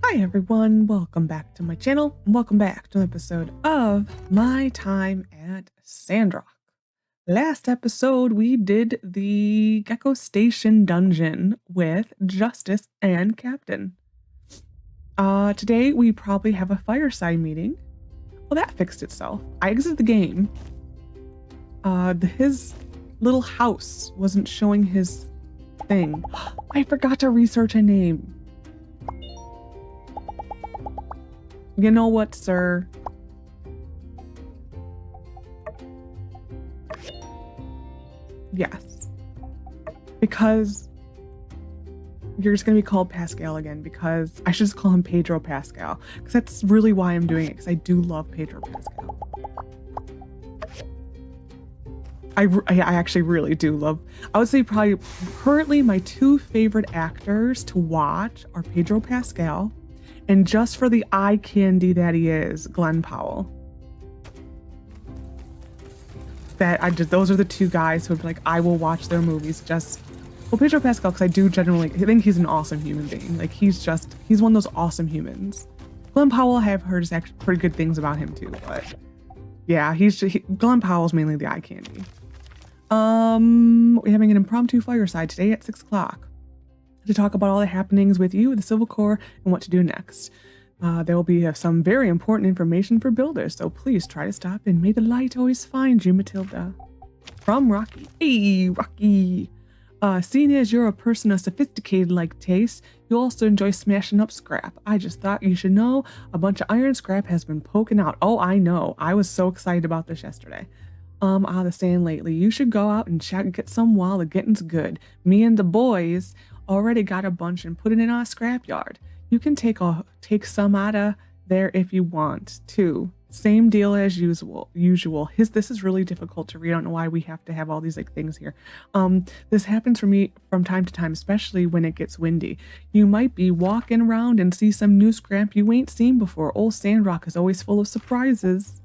Hi everyone, welcome back to my channel, and welcome back to an episode of My Time at Sandrock. Last episode, we did the Gecko Station dungeon with Justice and Captain. Today we probably have a Fireside meeting. Well, that fixed itself. I exited the game. His little house wasn't showing his thing. I forgot to research a name. You know what, sir? Yes. Because you're just going to be called Pascal again, because I should just call him Pedro Pascal, because that's really why I'm doing it, because I do love Pedro Pascal. I actually really do love, I would say probably currently my two favorite actors to watch are Pedro Pascal, and just for the eye candy that he is, Glenn Powell. Those are the two guys who are like, I will watch their movies just, well, Pedro Pascal, because I do generally, I think he's an awesome human being. Like, he's one of those awesome humans. Glenn Powell, I have heard is actually pretty good things about him too, but yeah, Glenn Powell's mainly the eye candy. We're having an impromptu fireside today at 6 o'clock to talk about all the happenings with you, the Civil Corp, and what to do next. There will be some very important information for builders, so please try to stop, and may the light always find you, Matilda. From Rocky. Hey, Rocky. Seeing as you're a person of sophisticated like taste, you also enjoy smashing up scrap. I just thought you should know a bunch of iron scrap has been poking out. Oh, I know. I was so excited about this yesterday. I was saying lately, you should go out and check and get some while the getting's good. Me and the boys already got a bunch and put it in our scrapyard. You can take some out of there if you want to. Same deal as usual. This is really difficult to read. I don't know why we have to have all these like things here. This happens for me from time to time, especially when it gets windy. You might be walking around and see some new scrap you ain't seen before. Old Sandrock is always full of surprises.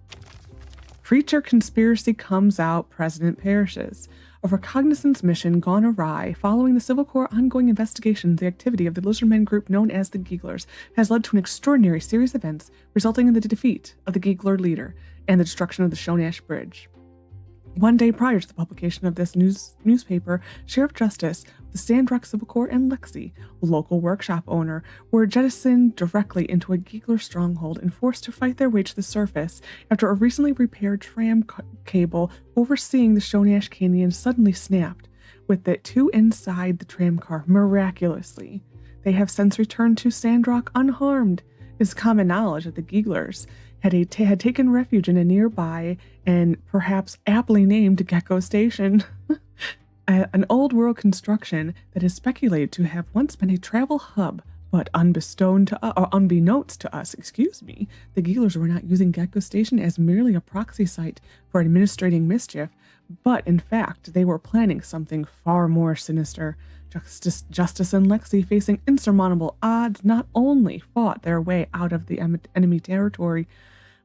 Creature conspiracy comes out, president perishes. A reconnaissance mission gone awry following the Civil Corp ongoing investigation. The activity of the lizardmen group known as the Geeglers has led to an extraordinary series of events, resulting in the defeat of the Geegler leader and the destruction of the Shonash Bridge. One day prior to the publication of this newspaper, Sheriff Justice, the Sandrock Civil Corp, and Lexi, a local workshop owner, were jettisoned directly into a Geegler stronghold and forced to fight their way to the surface after a recently repaired tram cable overseeing the Shonash Canyon suddenly snapped, with the two inside the tram car miraculously. They have since returned to Sandrock unharmed. It is common knowledge that the Geeglers had taken refuge in a nearby and perhaps aptly named Gecko Station, an old world construction that is speculated to have once been a travel hub, but unbeknownst to us, the Geeglers were not using Gecko Station as merely a proxy site for administrating mischief, but in fact they were planning something far more sinister. Justice and Lexi, facing insurmountable odds, not only fought their way out of the enemy territory,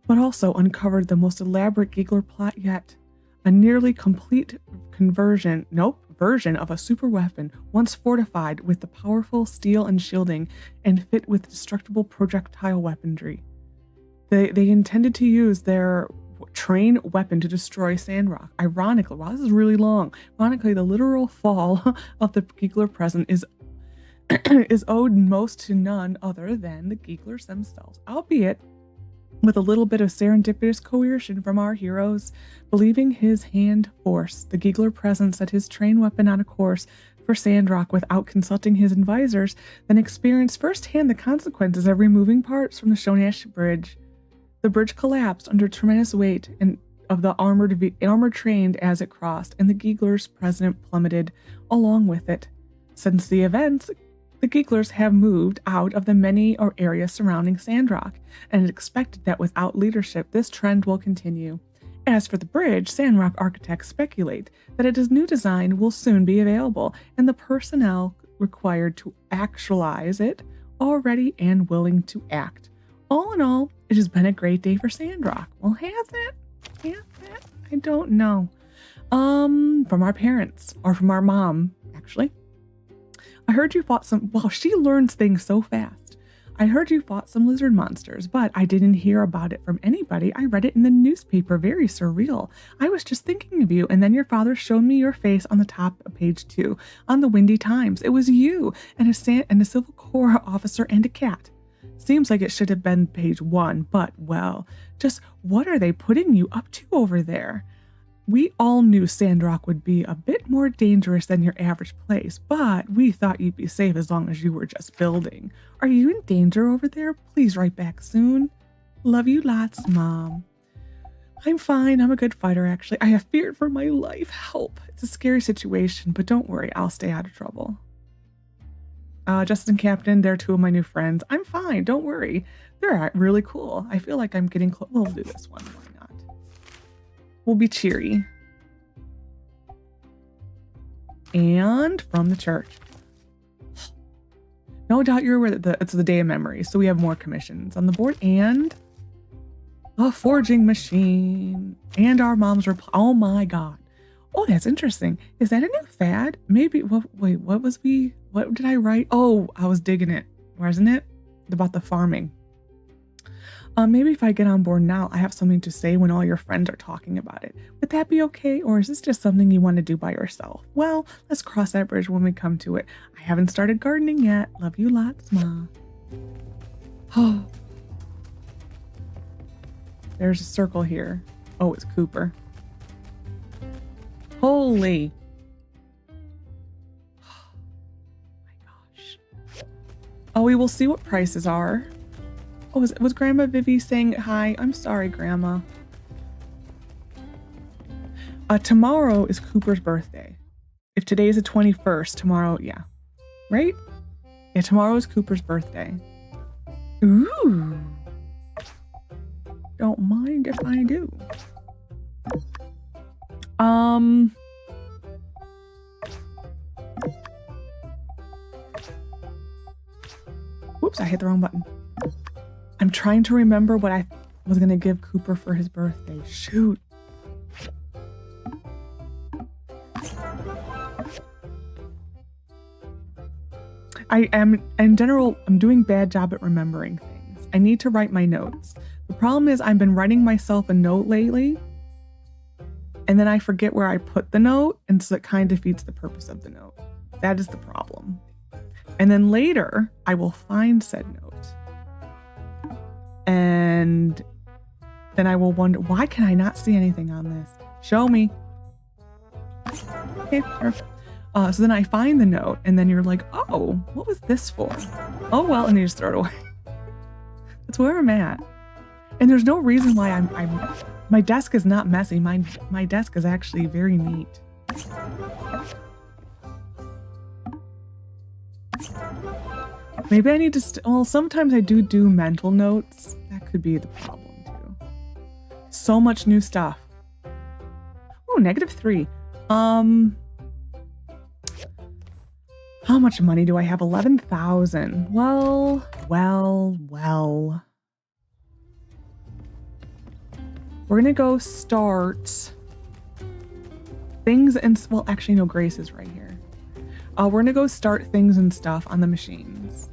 but also uncovered the most elaborate Geegler plot yet. A nearly complete version of a super weapon, once fortified with the powerful steel and shielding and fit with destructible projectile weaponry. They intended to use their train weapon to destroy Sandrock. Ironically, wow, this is really long. Ironically, the literal fall of the Geegler present is owed most to none other than the Geeglers themselves, albeit with a little bit of serendipitous coercion from our heroes. Believing his hand force the Geegler presence set his train weapon on a course for Sandrock without consulting his advisors, then experienced firsthand the consequences of removing parts from the Shonash Bridge. The bridge collapsed under tremendous weight of the armored train as it crossed, and the Geeglers' president plummeted along with it. Since the events, the Geeglers have moved out of the many areas surrounding Sandrock, and it is expected that without leadership, this trend will continue. As for the bridge, Sandrock architects speculate that its new design will soon be available, and the personnel required to actualize it already and willing to act. All in all, it has been a great day for Sandrock. Well, has it? I don't know. From our parents, or from our mom, actually. I heard you fought some, wow, she learns things so fast. I heard you fought some lizard monsters, but I didn't hear about it from anybody. I read it in the newspaper. Very surreal. I was just thinking of you, and then your father showed me your face on the top of page 2 on the Windy Times. It was you and a Civil Corp officer and a cat. Seems like it should have been page 1, but well, just what are they putting you up to over there? We all knew Sandrock would be a bit more dangerous than your average place, but we thought you'd be safe as long as you were just building. Are you in danger over there? Please write back soon. Love you lots, Mom. I'm fine. I'm a good fighter, actually. I have feared for my life. Help. It's a scary situation, but don't worry. I'll stay out of trouble. Justin Captain, they're 2 of my new friends. I'm fine. Don't worry. They're really cool. I feel like I'm getting close. We'll do this one. Why not? We'll be cheery. And from the church. No doubt you're aware that it's the Day of Memory, so we have more commissions on the board and a forging machine. And our moms were, oh my God. Oh, that's interesting. Is that a new fad? Maybe, wait, what did I write? Oh, I was digging it. Wasn't it? About the farming. Maybe if I get on board now, I have something to say when all your friends are talking about it. Would that be okay? Or is this just something you want to do by yourself? Well, let's cross that bridge when we come to it. I haven't started gardening yet. Love you lots, Ma. Oh. There's a circle here. Oh, it's Cooper. Holy. Oh my gosh. Oh, we will see what prices are. Oh, was Grandma Vivi saying hi? I'm sorry, Grandma. Tomorrow is Cooper's birthday. If today is the 21st, tomorrow, yeah. Right? Yeah, tomorrow is Cooper's birthday. Ooh. Don't mind if I do. Whoops, I hit the wrong button. I'm trying to remember what I was going to give Cooper for his birthday. Shoot. In general, I'm doing a bad job at remembering things. I need to write my notes. The problem is I've been writing myself a note lately, and then I forget where I put the note, and so it kind of defeats the purpose of the note. That is the problem. And then later, I will find said note. And then I will wonder, why can I not see anything on this? Show me. Okay, sure. So then I find the note, and then you're like, oh, what was this for? Oh, well, and you just throw it away. That's where I'm at. And there's no reason why my desk is not messy. My desk is actually very neat. Maybe I need to, well, sometimes I do mental notes. That could be the problem too. So much new stuff. Oh, -3. How much money do I have? 11,000. Well. We're gonna go start things and, well, actually no, Grace is right here. We're gonna go start things and stuff on the machines.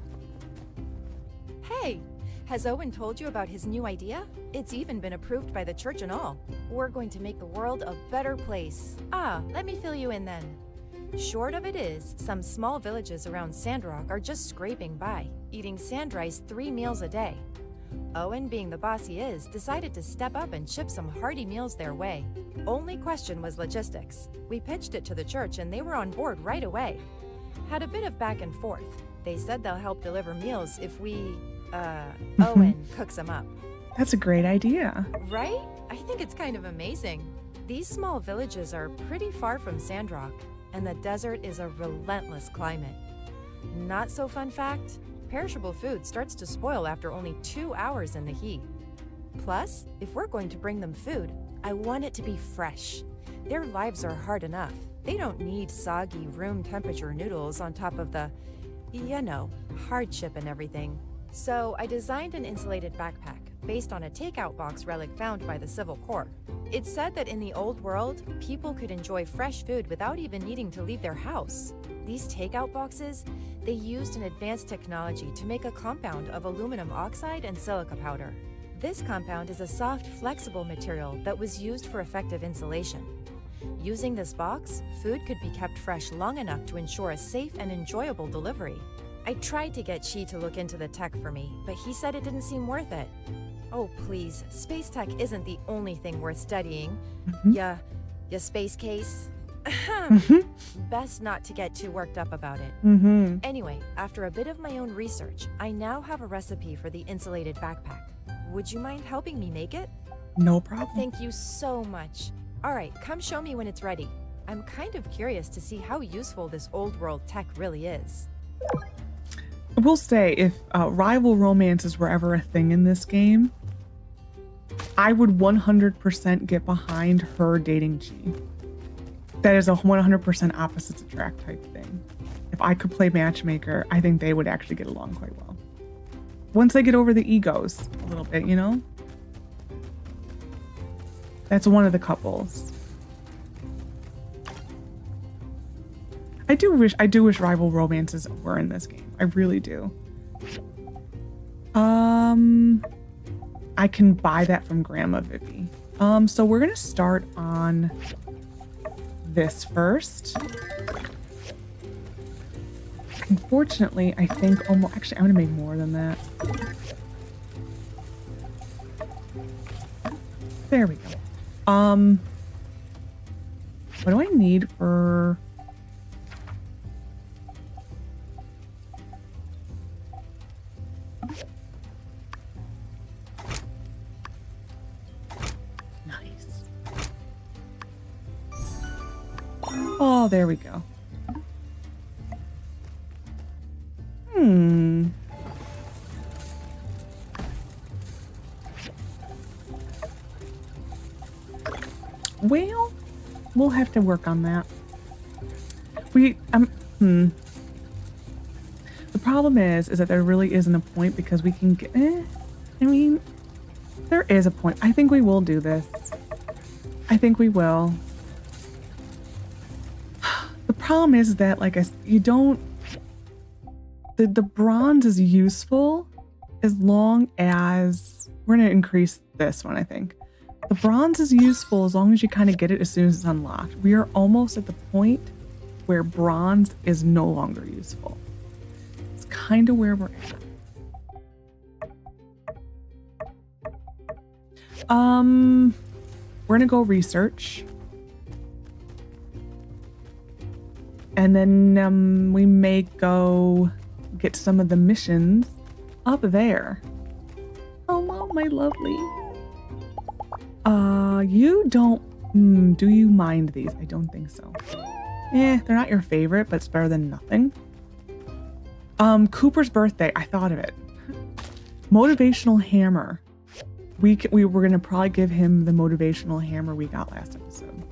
Hey, has Owen told you about his new idea? It's even been approved by the church and all. We're going to make the world a better place. Let me fill you in then. Short of it is, some small villages around Sandrock are just scraping by, eating sand rice 3 meals a day. Owen, being the boss he is, decided to step up and ship some hearty meals their way. Only question was logistics. We pitched it to the church and they were on board right away. Had a bit of back and forth. They said they'll help deliver meals if we, Owen cooks them up. That's a great idea. Right? I think it's kind of amazing. These small villages are pretty far from Sandrock, and the desert is a relentless climate. Not so fun fact, perishable food starts to spoil after only 2 hours in the heat. Plus, if we're going to bring them food, I want it to be fresh. Their lives are hard enough. They don't need soggy room temperature noodles on top of the, hardship and everything. So I designed an insulated backpack, based on a takeout box relic found by the Civil Corp. It said that in the old world, people could enjoy fresh food without even needing to leave their house. These takeout boxes, they used an advanced technology to make a compound of aluminum oxide and silica powder. This compound is a soft, flexible material that was used for effective insulation. Using this box, food could be kept fresh long enough to ensure a safe and enjoyable delivery. I tried to get Chi to look into the tech for me, but he said it didn't seem worth it. Oh, please, space tech isn't the only thing worth studying. Ya space case? Best not to get too worked up about it. Anyway, after a bit of my own research, I now have a recipe for the insulated backpack. Would you mind helping me make it? No problem. Thank you so much. All right, come show me when it's ready. I'm kind of curious to see how useful this old world tech really is. I will say, if rival romances were ever a thing in this game, I would 100% get behind her dating Chi. That is a 100% opposites attract type thing. If I could play matchmaker, I think they would actually get along quite well. Once they get over the egos a little bit, you know? That's one of the couples. I do wish rival romances were in this game. I really do. I can buy that from Grandma Vivi. So we're gonna start on this first. Unfortunately, I think almost actually I'm gonna make more than that. There we go. What do I need for nice. Oh, there we go. Well, we'll have to work on that. The problem is that there really isn't a point because we can get, I mean, there is a point. I think we will do this. I think we will. The problem is that, like, you don't, the bronze is useful as long as, we're going to increase this one, I think. The bronze is useful as long as you kind of get it as soon as it's unlocked. We are almost at the point where bronze is no longer useful. It's kind of where we're at. We're gonna go research. And then we may go get some of the missions up there. Oh, Mom, my lovely. You don't, do you mind these? I don't think so. They're not your favorite, but it's better than nothing. Cooper's birthday, I thought of it. Motivational hammer. We were gonna probably give him the motivational hammer we got last episode.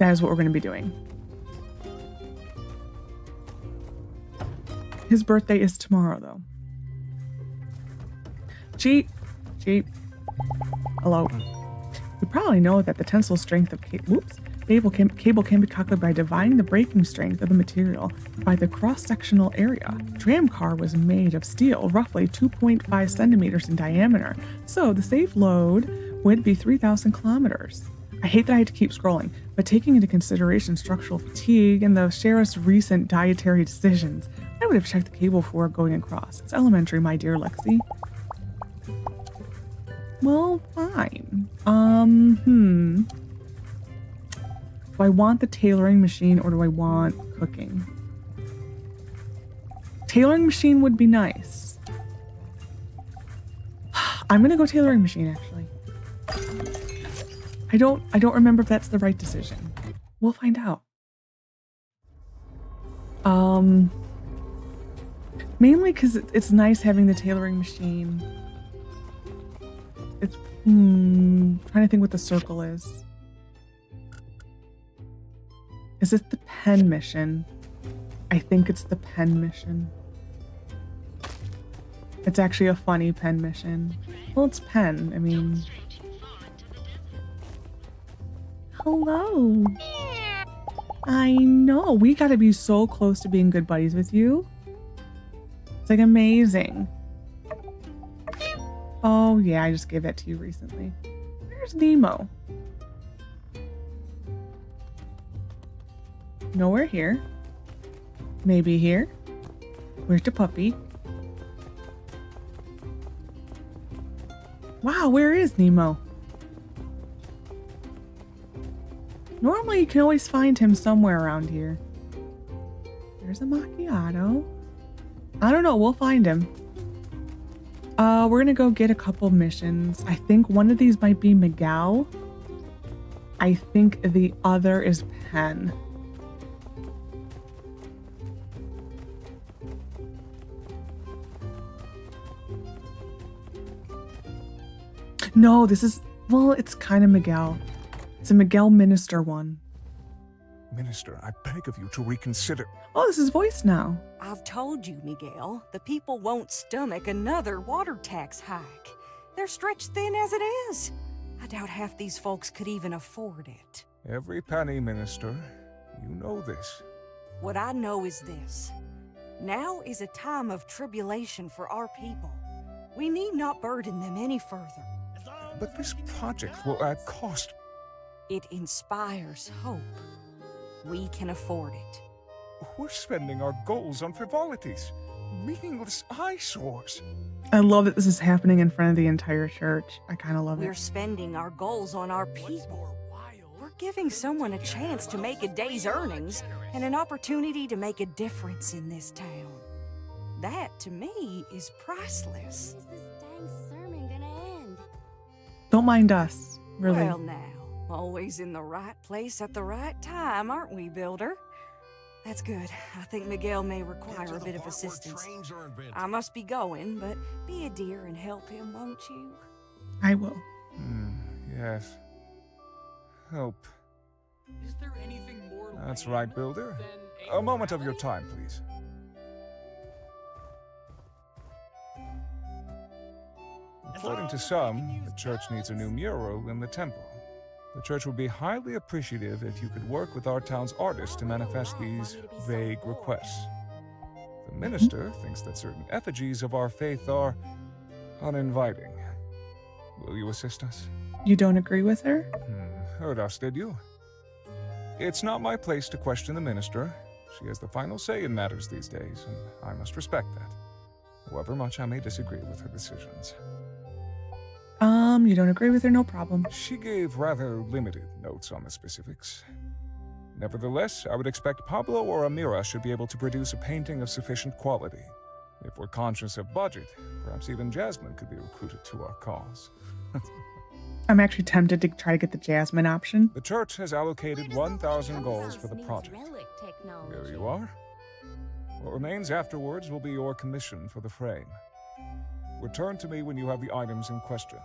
That is what we're gonna be doing. His birthday is tomorrow, though. Cheap. Hello. You probably know that the tensile strength of cable can be calculated by dividing the breaking strength of the material by the cross-sectional area. Tram car was made of steel, roughly 2.5 centimeters in diameter, so the safe load would be 3,000 kilometers. I hate that I had to keep scrolling, but taking into consideration structural fatigue and the sheriff's recent dietary decisions, I would have checked the cable before going across. It's elementary, my dear Lexi. Well, fine. Do I want the tailoring machine or do I want cooking? Tailoring machine would be nice. I'm gonna go tailoring machine, actually. I don't remember if that's the right decision. We'll find out. Mainly because it's nice having the tailoring machine. It's trying to think what the circle is. Is it the pen mission? I think it's the pen mission. It's actually a funny pen mission. Well, it's pen. I mean... Hello. I know. We gotta be so close to being good buddies with you. It's like amazing. Oh yeah, I just gave that to you recently. Where's Nemo? Nowhere here. Maybe here. Where's the puppy? Wow, where is Nemo? Normally you can always find him somewhere around here. There's a macchiato. I don't know, we'll find him. We're gonna go get a couple missions. I think one of these might be Miguel. I think the other is Pen. No, this is, well, it's kind of Miguel. It's a Miguel Minister one. Minister, I beg of you to reconsider. Oh, this is voice now. I've told you, Miguel, the people won't stomach another water tax hike. They're stretched thin as it is. I doubt half these folks could even afford it. Every penny, Minister. You know this. What I know is this. Now is a time of tribulation for our people. We need not burden them any further. But this project will add cost. It inspires hope. We can afford it. We're spending our goals on frivolities. Meaningless eyesores. I love that this is happening in front of the entire church. I kind of love We're it. spending our goals on our people. We're giving someone a chance to make a day's earnings and an opportunity to make a difference in this town. That, to me, is priceless. Is this dang sermon gonna end? Don't mind us, really. Well, now, always in the right place at the right time, aren't we, Builder? That's good. I think Miguel may require a bit of assistance. I must be going, but be a dear and help him, won't you? I will. Yes. Help. Is there anything more That's lame right, Builder. than A moment of your time, please. According to some, the church needs a new mural in the temple. The church would be highly appreciative if you could work with our town's artists to manifest these vague requests. The minister thinks that certain effigies of our faith are uninviting. Will you assist us? You don't agree with her? Heard us, did you? It's not my place to question the minister. She has the final say in matters these days, and I must respect that, however much I may disagree with her decisions. You don't agree with her? No problem. She gave rather limited notes on the specifics. Nevertheless, I would expect Pablo or Amira should be able to produce a painting of sufficient quality. If we're conscious of budget, perhaps even Jasmine could be recruited to our cause. I'm actually tempted to try to get the Jasmine option. The church has allocated 1,000 goals for the project. Relic technology. There you are. What remains afterwards will be your commission for the frame. Return to me when you have the items in question.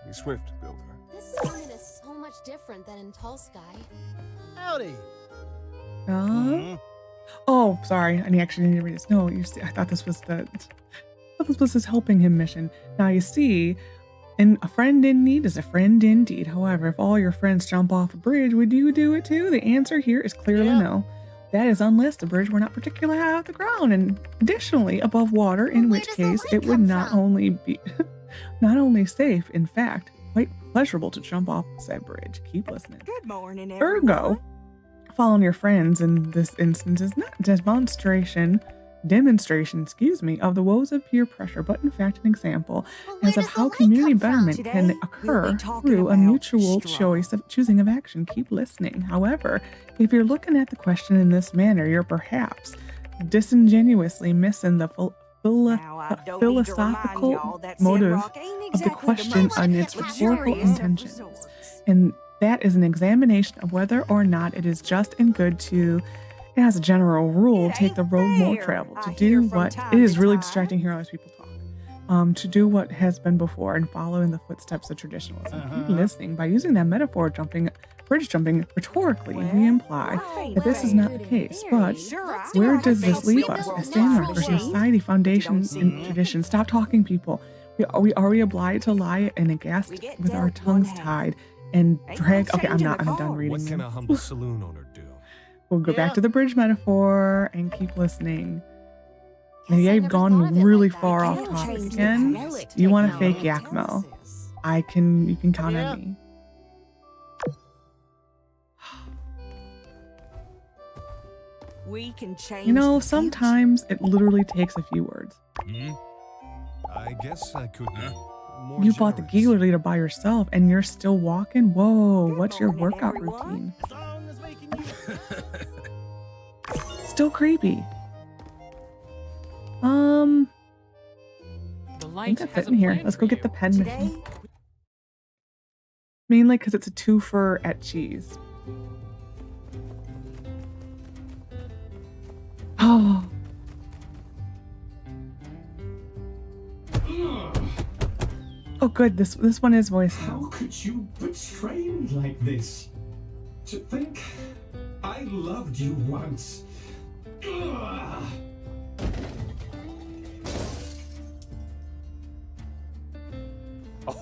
Be swift, Builder. This sermon is so much different than in Tulsky. Howdy. Oh, sorry. I actually need to read this. No, you see, I thought this was his helping him mission. Now you see, a friend in need is a friend indeed. However, if all your friends jump off a bridge, would you do it too? The answer here is clearly no. That is unless the bridge were not particularly high off the ground and additionally above water, in which case it would not only be not only safe, in fact, quite pleasurable to jump off said bridge. Keep listening. Good morning, everyone. Ergo, following your friends in this instance is not demonstration, of the woes of peer pressure, but in fact an example as of how community betterment can occur through a mutual choosing of action. Keep listening. However, if you're looking at the question in this manner, you're perhaps disingenuously missing the philosophical motive of the question and its rhetorical intentions. And that is an examination of whether or not it is just and good to, as a general rule, take the road more traveled, to do what it is really distracting hearing all these people talk, to do what has been before and follow in the footsteps of traditionalism. Keep listening. By using that metaphor, jumping bridge jumping, rhetorically, we imply that this is not the case. But Sure, where I does this think leave we us will as Sandrock or naturally. society, foundations, and traditions? Stop talking, people. We already obliged to lie and aghast We get with our dealt tongues one hand. tied and Ain't drag. no Okay, I'm changing not. the I'm done card. reading. What can them. a humble saloon owner do? We'll go back Yeah. to the bridge metaphor and keep listening. Guess Maybe I I've never gone thought of it really like that. far Can't off topic change the again. Relic You want a fake technology. Yakmel? You can count Yeah. on me. We can change. You know, the future. sometimes it literally takes a few words. I guess I could be more You bought the generous. gear leader by yourself and you're still walking? Whoa, Good what's your morning, workout everyone. routine? As long as we can use Still creepy. the I think light that's has it a in here. plan Let's for go get you. the pen Today, machine. Mainly because it's a twofer at cheese. Oh. Oh, good. This one is voiced. How could you betray me like this? To think I loved you once. Ugh.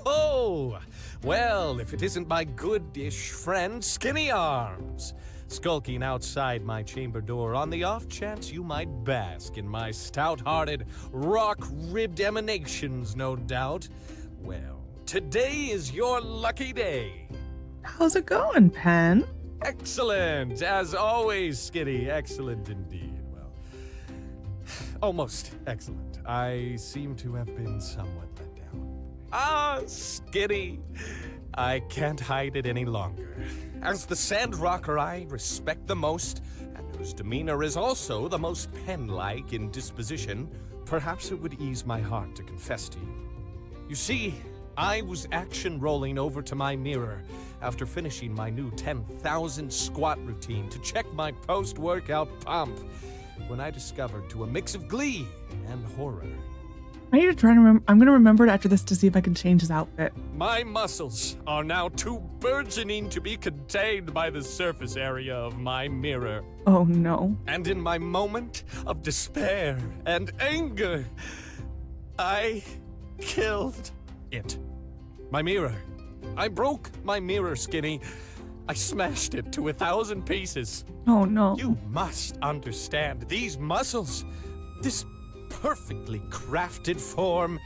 Oh, well, if it isn't my good-ish friend, Skinny Arms, skulking outside my chamber door on the off chance you might bask in my stout-hearted, rock-ribbed emanations, no doubt. Well, today is your lucky day. How's it going, Pen? Excellent, as always, Skinny. Excellent indeed. Well, almost excellent. I seem to have been somewhat let down. Ah, Skinny. I can't hide it any longer. As the Sandrocker I respect the most, and whose demeanor is also the most pen-like in disposition, perhaps it would ease my heart to confess to you. You see, I was action rolling over to my mirror after finishing my new 10,000 squat routine to check my post-workout pump when I discovered, to a mix of glee and horror, I need to try to remember. I'm going to remember it after this to see if I can change his outfit. my muscles are now too burgeoning to be contained by the surface area of my mirror. Oh no. And in my moment of despair and anger, I killed it. My mirror. I broke my mirror, Skinny. I smashed it to 1,000 pieces. Oh no. You must understand these muscles, this perfectly crafted form,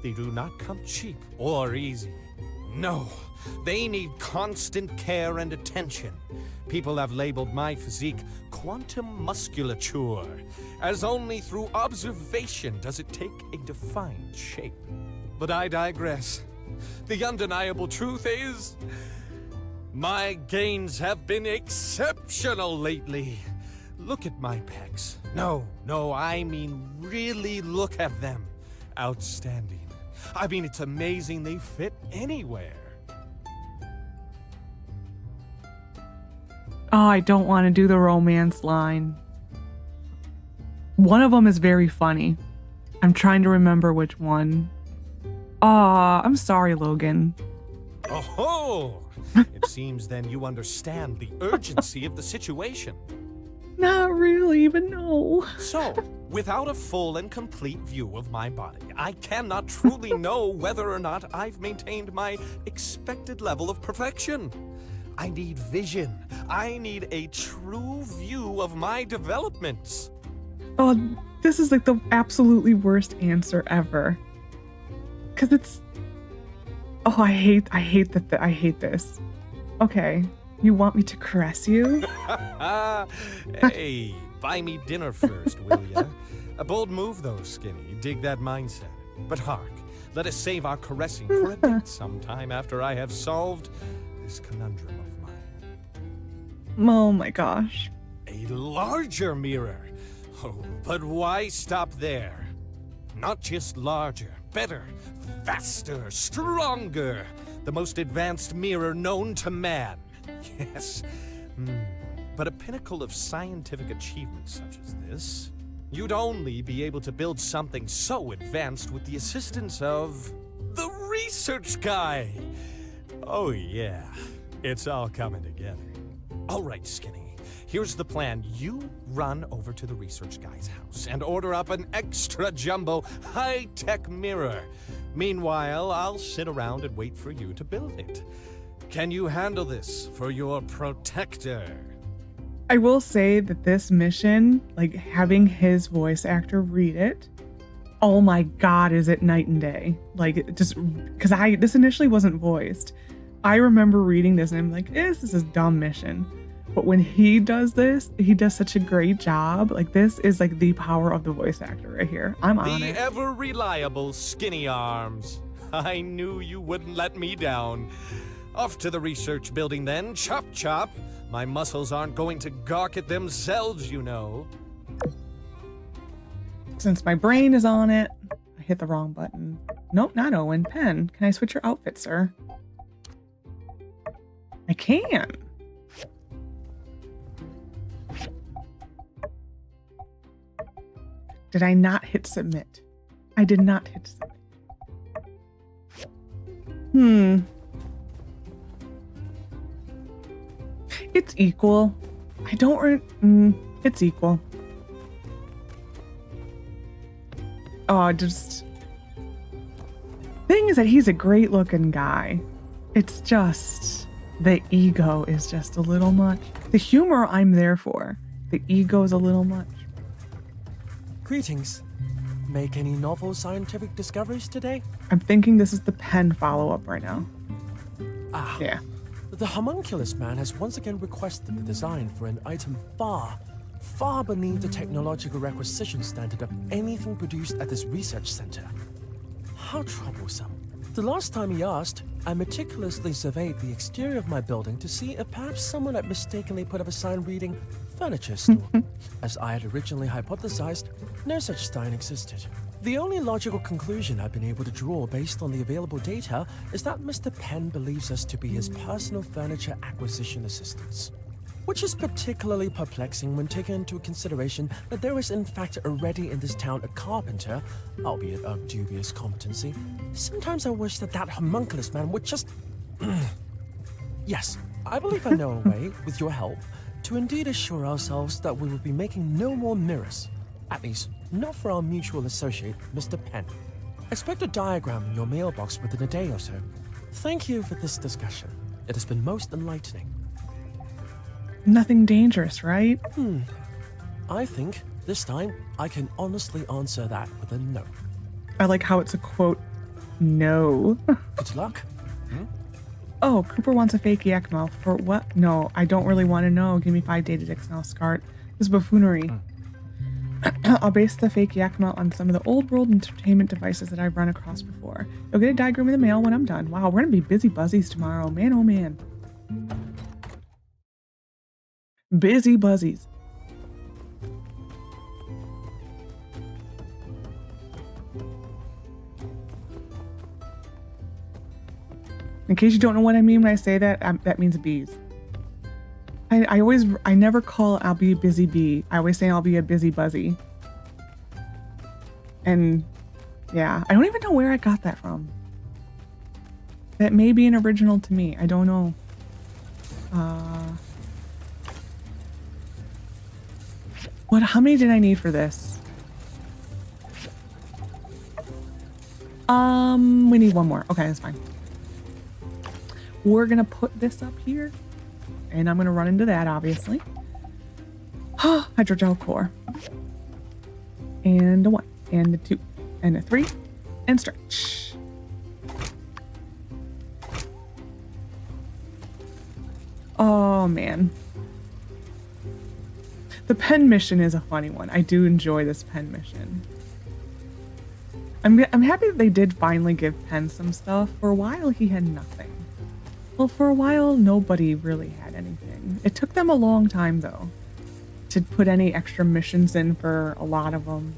they do not come cheap or easy. No, they need constant care and attention. People have labeled my physique quantum musculature, as only through observation does it take a defined shape. But I digress. The undeniable truth is, my gains have been exceptional lately. Look at my pecs. No, I mean really look at them. Outstanding. I mean, it's amazing they fit anywhere. Oh, I don't want to do the romance line. One of them is very funny. I'm trying to remember which one. Aw, I'm sorry, Logan. Oh, it seems then you understand the urgency of the situation. Not really, but no. So, without a full and complete view of my body, I cannot truly know whether or not I've maintained my expected level of perfection. I need vision. I need a true view of my developments. Oh, this is like the absolutely worst answer ever. Cause it's. Oh, I hate this. Okay, you want me to caress you? Hey, buy me dinner first, will ya? A bold move, though, Skinny. Dig that mindset. But hark, let us save our caressing for a date sometime after I have solved this conundrum of mine. Oh my gosh. A larger mirror. Oh, but why stop there? Not just larger, better, faster, stronger. The most advanced mirror known to man. Yes. But a pinnacle of scientific achievement such as this, you'd only be able to build something so advanced with the assistance of the research guy. Oh yeah, It's all coming together. All right, Skinny. Here's the plan. You run over to the research guy's house and order up an extra jumbo high-tech mirror. Meanwhile, I'll sit around and wait for you to build it. Can you handle this for your protector? I will say that this mission, like having his voice actor read it, oh my God, is it night and day? Like, just because this initially wasn't voiced. I remember reading this and I'm like, this is a dumb mission. But when he does this, he does such a great job. Like, this is like the power of the voice actor right here. I'm on it. The ever reliable Skinny Arms. I knew you wouldn't let me down. Off to the research building then. Chop chop. My muscles aren't going to gawk at themselves, you know. Since my brain is on it, I hit the wrong button. Nope, not Owen. Pen, can I switch your outfit, sir? I can. Did I not hit submit? I did not hit submit. It's equal. I don't it's equal. Oh, just... Thing is that he's a great looking guy. It's just... The ego is just a little much. The humor I'm there for. The ego is a little much. Greetings. Make any novel scientific discoveries today? I'm thinking this is the Pen follow-up right now. Ah. Yeah. The homunculus man has once again requested the design for an item far, far beneath the technological requisition standard of anything produced at this research center. How troublesome. The last time he asked, I meticulously surveyed the exterior of my building to see if perhaps someone had mistakenly put up a sign reading furniture store. As I had originally hypothesized, no such sign existed. The only logical conclusion I've been able to draw based on the available data is that Mr. Penn believes us to be his personal furniture acquisition assistants. Which is particularly perplexing when taken into consideration that there is in fact already in this town a carpenter, albeit of dubious competency. Sometimes I wish that homunculus man would just... Yes, I believe I know a way, with your help, to indeed assure ourselves that we will be making no more mirrors. At least, not for our mutual associate, Mr. Penn. Expect a diagram in your mailbox within a day or so. Thank you for this discussion. It has been most enlightening. Nothing dangerous, right? I think this time I can honestly answer that with a no. I like how it's a quote, no. Good luck. Oh, Cooper wants a fake Yakmel. For what? No, I don't really want to know. Give me 5 data dicks and I'll start. This is buffoonery. I'll base the fake Yakmel on some of the old world entertainment devices that I've run across before. You'll get a diagram in the mail when I'm done. Wow, we're gonna be busy buzzies tomorrow. Man, oh man. Busy buzzies. In case you don't know what I mean when I say that, that means bees. I never call I'll be a busy bee. I always say I'll be a busy buzzy. And yeah, I don't even know where I got that from. That may be an original to me. I don't know. How many did I need for this? We need 1 more. Okay, that's fine. We're gonna put this up here. And I'm gonna run into that, obviously. Hydrogel core. And a 1, and a 2, and a 3, and stretch. Oh man. The pen mission is a funny one. I do enjoy this pen mission. I'm happy that they did finally give Penn some stuff. For a while, he had nothing. Well, for a while, nobody really had anything. It took them a long time, though, to put any extra missions in for a lot of them.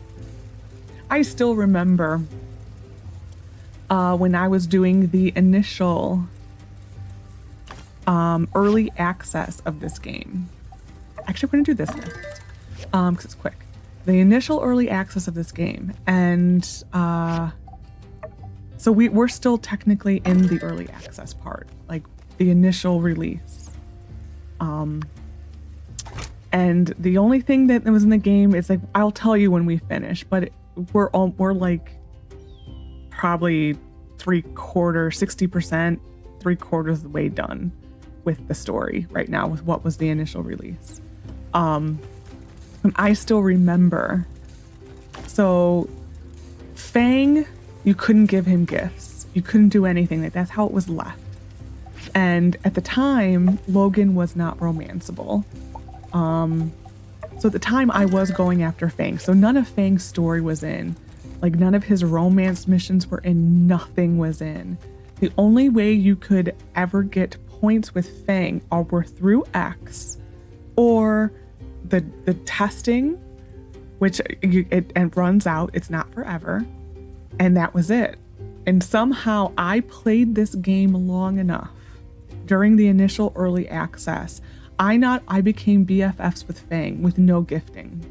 I still remember when I was doing the initial early access of this game. Actually, we're going to do this next, because it's quick. The initial early access of this game, and so we're still technically in the early access part. Like, the initial release. And the only thing that was in the game is like, I'll tell you when we finish, but we're like probably 60%, 3/4 of the way done with the story right now with what was the initial release. And I still remember. So Fang, you couldn't give him gifts. You couldn't do anything. Like, that's how it was left. And at the time, Logan was not romanceable. So at the time I was going after Fang. So none of Fang's story was in. Like, none of his romance missions were in. Nothing was in. The only way you could ever get points with Fang were through X or the testing, which it runs out. It's not forever. And that was it. And somehow I played this game long enough during the initial early access. I became BFFs with Fang with no gifting.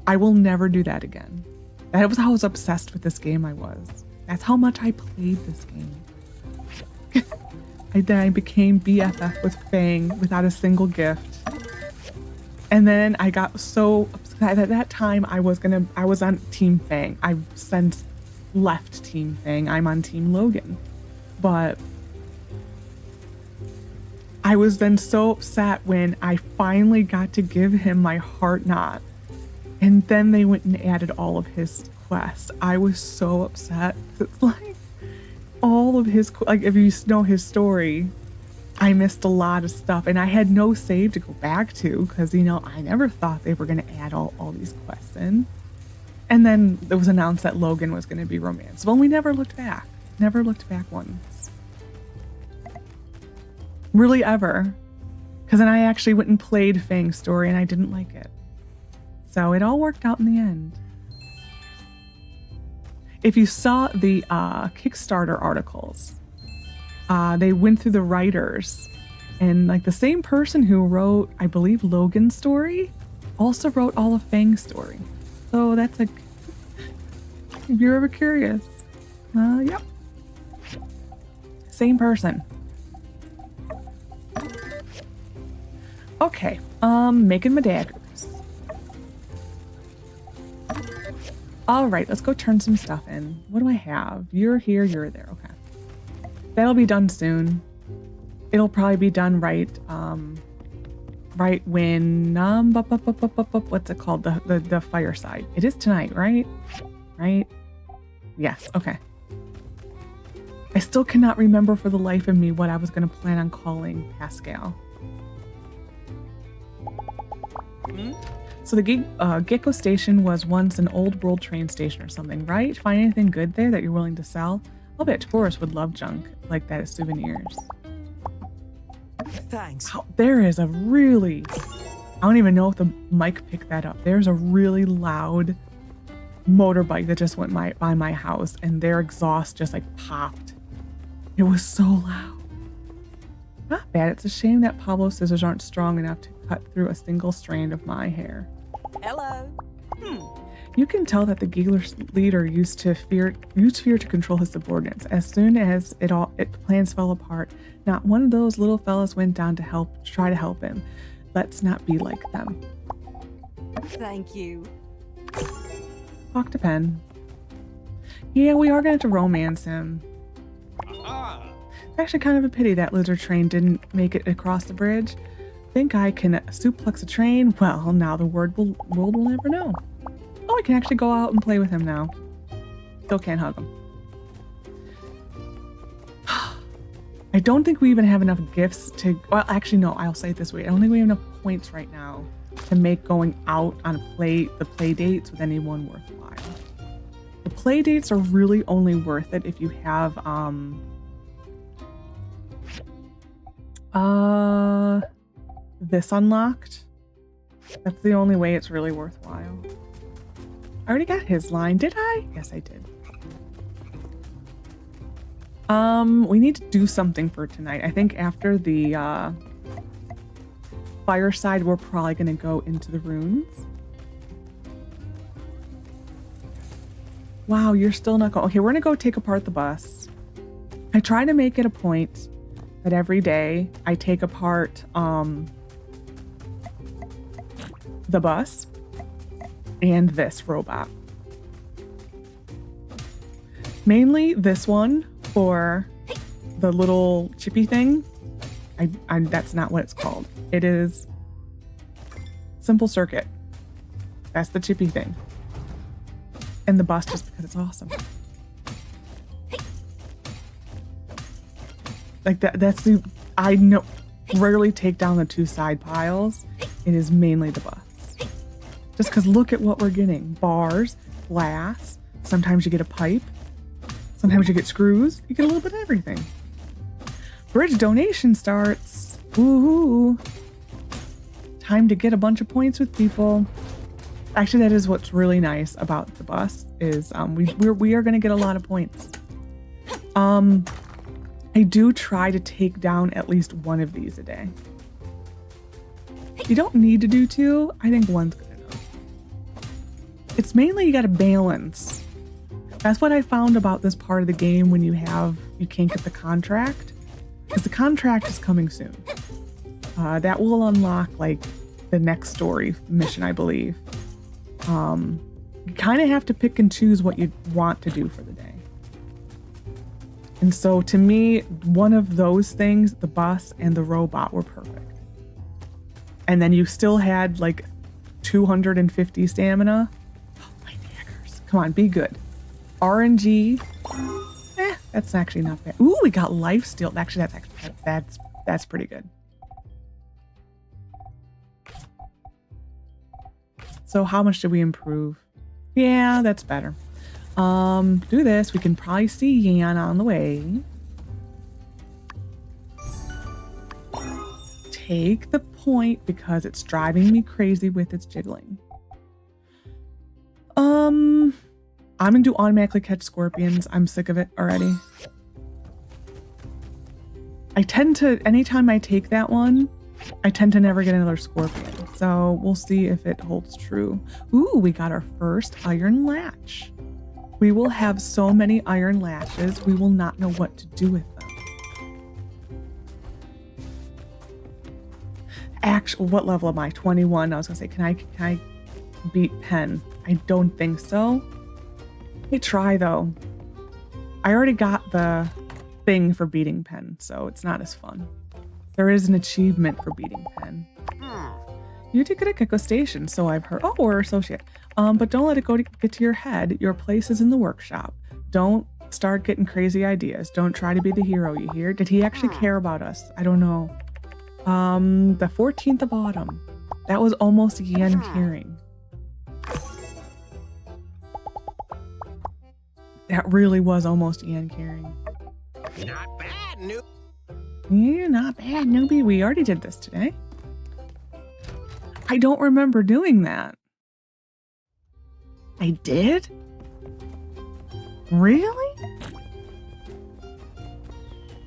I will never do that again. That was how I was obsessed with this game I was. That's how much I played this game. I became BFF with Fang without a single gift. And then I got so upset. At that time I was on Team Fang. I've since left Team Fang. I'm on Team Logan. But I was then so upset when I finally got to give him my heart knot. And then they went and added all of his quests. I was so upset. It's like all of his, like, if you know his story, I missed a lot of stuff. And I had no save to go back to because, you know, I never thought they were going to add all these quests in. And then it was announced that Logan was going to be romanceable. And we never looked back. Never looked back once. Really ever. Because then I actually went and played Fang's story and I didn't like it. So it all worked out in the end. If you saw the Kickstarter articles, they went through the writers, and like the same person who wrote, I believe, Logan's story also wrote all of Fang's story. So that's like, if you're ever curious, yep. Same person. Okay, making my daggers. All right, let's go turn some stuff in. What do I have? You're here, you're there. Okay. That'll be done soon. It'll probably be done right when what's it called? The Fireside. It is tonight, right? Right? Yes, okay. I still cannot remember for the life of me what I was going to plan on calling Pascal. So the Gecko Station was once an old world train station or something, right? Find anything good there that you're willing to sell? I'll bet tourists would love junk like that as souvenirs. Thanks. Wow, there is a really... I don't even know if the mic picked that up. There's a really loud motorbike that just went by my house and their exhaust just like popped. It was so loud. Not bad. It's a shame that Pablo's scissors aren't strong enough to cut through a single strand of my hair. Hello. You can tell that the Giggler leader used fear to control his subordinates. As soon as plans fell apart, not one of those little fellas went down to try to help him. Let's not be like them. Thank you. Talk to Pen. Yeah, we are going to romance him. It's actually kind of a pity that lizard train didn't make it across the bridge. Think I can suplex a train? Well, now the world will never know. Oh, I can actually go out and play with him now. Still can't hug him. I don't think we even have enough gifts to... Well, actually, no, I'll say it this way. I don't think we have enough points right now to make going out on the play dates with anyone worthwhile. The play dates are really only worth it if you have... this unlocked. That's the only way it's really worthwhile. I already got his line, did I? Yes, I did. We need to do something for tonight. I think after the Fireside, we're probably gonna go into the ruins. Wow, you're still not going. Okay, we're gonna go take apart the bus. I try to make it a point that every day I take apart the bus and this robot. Mainly this one for the little chippy thing. That's not what it's called. It is simple circuit. That's the chippy thing. And the bus just because it's awesome. Like that's the, I know, rarely take down the two side piles. It is mainly the bus. Just because look at what we're getting. Bars, glass, sometimes you get a pipe, sometimes you get screws, you get a little bit of everything. Bridge donation starts. Woohoo. Time to get a bunch of points with people. Actually, that is what's really nice about the bus is we are going to get a lot of points. I do try to take down at least one of these a day. You don't need to do two. I think one's good enough. It's mainly you got to balance. That's what I found about this part of the game when you can't get the contract. Because the contract is coming soon. That will unlock like the next story mission, I believe. You kind of have to pick and choose what you want to do for the day. And so to me, one of those things, the bus and the robot, were perfect. And then you still had like 250 stamina. Oh, my daggers. Come on, be good. RNG. That's actually not bad. Ooh, we got life steal. Actually, that's pretty good. So how much did we improve? Yeah, that's better. Do this. We can probably see Yan on the way. Take the point because it's driving me crazy with its jiggling. I'm gonna do automatically catch scorpions. I'm sick of it already. I tend to, anytime I take that one, I tend to never get another scorpion. So we'll see if it holds true. Ooh, we got our first iron latch. We will have so many iron latches, we will not know what to do with them. Actually, what level am I? 21. I was gonna say, can I beat Pen? I don't think so. Let me try though. I already got the thing for beating Pen, so it's not as fun. There is an achievement for beating Pen. You did good at Gecko Station, so I've heard. Oh, we're associate. But don't let it get to your head. Your place is in the workshop. Don't start getting crazy ideas. Don't try to be the hero, you hear? Did he actually care about us? I don't know. The 14th of autumn. That was almost Yan caring. That really was almost Yan caring. Not bad, noob. Yeah, not bad, newbie. We already did this today. I don't remember doing that. I did? Really?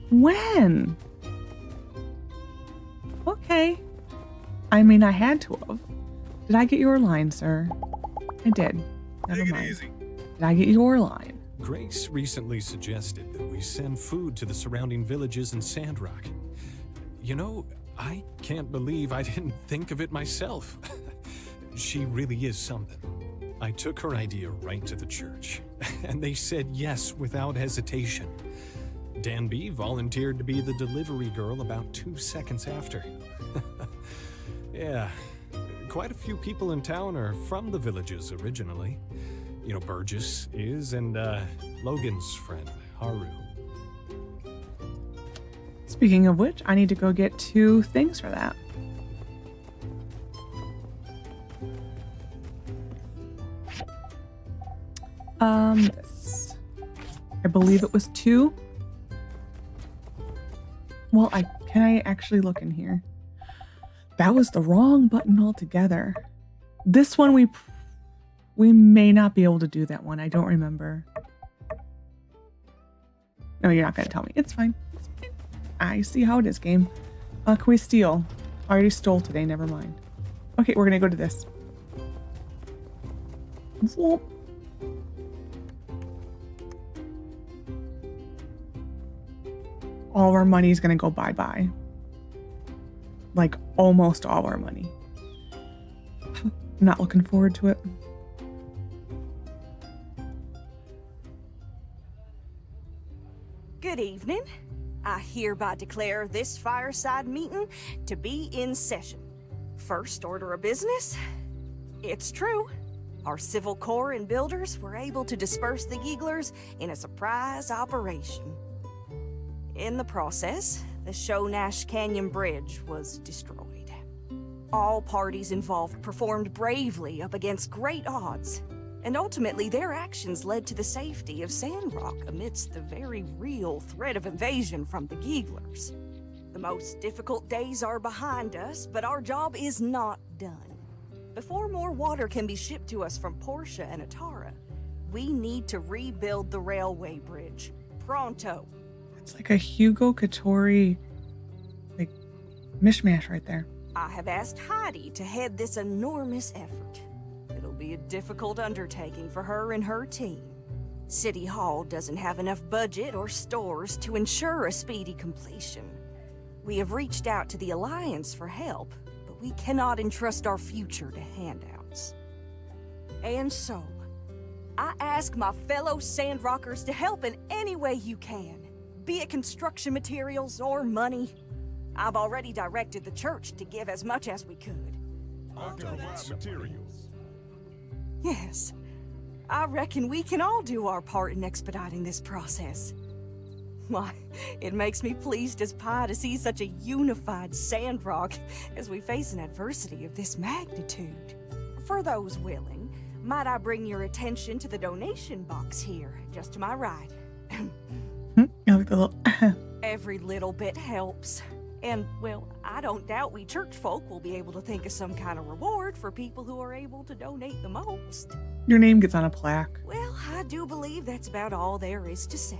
When? Okay. I mean, I had to have. Did I get your line, sir? I did. Never mind. Did I get your line? Grace recently suggested that we send food to the surrounding villages in Sandrock. You know, I can't believe I didn't think of it myself. She really is something. I took her idea right to the church, and they said yes without hesitation. Danby volunteered to be the delivery girl about 2 seconds after. Yeah, quite a few people in town are from the villages originally. You know, Burgess is, and Logan's friend, Haru. Speaking of which, I need to go get 2 things for that. This. I believe it was 2. Well, can I actually look in here? That was the wrong button altogether. This one we may not be able to do that one. I don't remember. No, you're not going to tell me. It's fine. It's fine. I see how it is, game. Can we steal? I already stole today. Never mind. Okay, we're going to go to this. Whoop. all of our money is going to go bye-bye. Like, almost all our money. I'm not looking forward to it. Good evening. I hereby declare this fireside meeting to be in session. First order of business. It's true. Our Civil Corp and builders were able to disperse the Gigglers in a surprise operation. In the process, the Shonash Canyon Bridge was destroyed. All parties involved performed bravely up against great odds, and ultimately their actions led to the safety of Sandrock amidst the very real threat of invasion from the Gigglers. The most difficult days are behind us, but our job is not done. Before more water can be shipped to us from Portia and Atara, we need to rebuild the railway bridge. Pronto. It's like a Hugo Katori, like, mishmash right there. I have asked Heidi to head this enormous effort. It'll be a difficult undertaking for her and her team. City Hall doesn't have enough budget or stores to ensure a speedy completion. We have reached out to the Alliance for help, but we cannot entrust our future to handouts. And so, I ask my fellow Sandrockers to help in any way you can, be it construction materials or money. I've already directed the church to give as much as we could. I can provide materials. Yes, I reckon we can all do our part in expediting this process. Why, it makes me pleased as pie to see such a unified Sandrock as we face an adversity of this magnitude. For those willing, might I bring your attention to the donation box here, just to my right? I like the little Every little bit helps. And, well, I don't doubt we church folk will be able to think of some kind of reward for people who are able to donate the most. Your name gets on a plaque. Well, I do believe that's about all there is to say.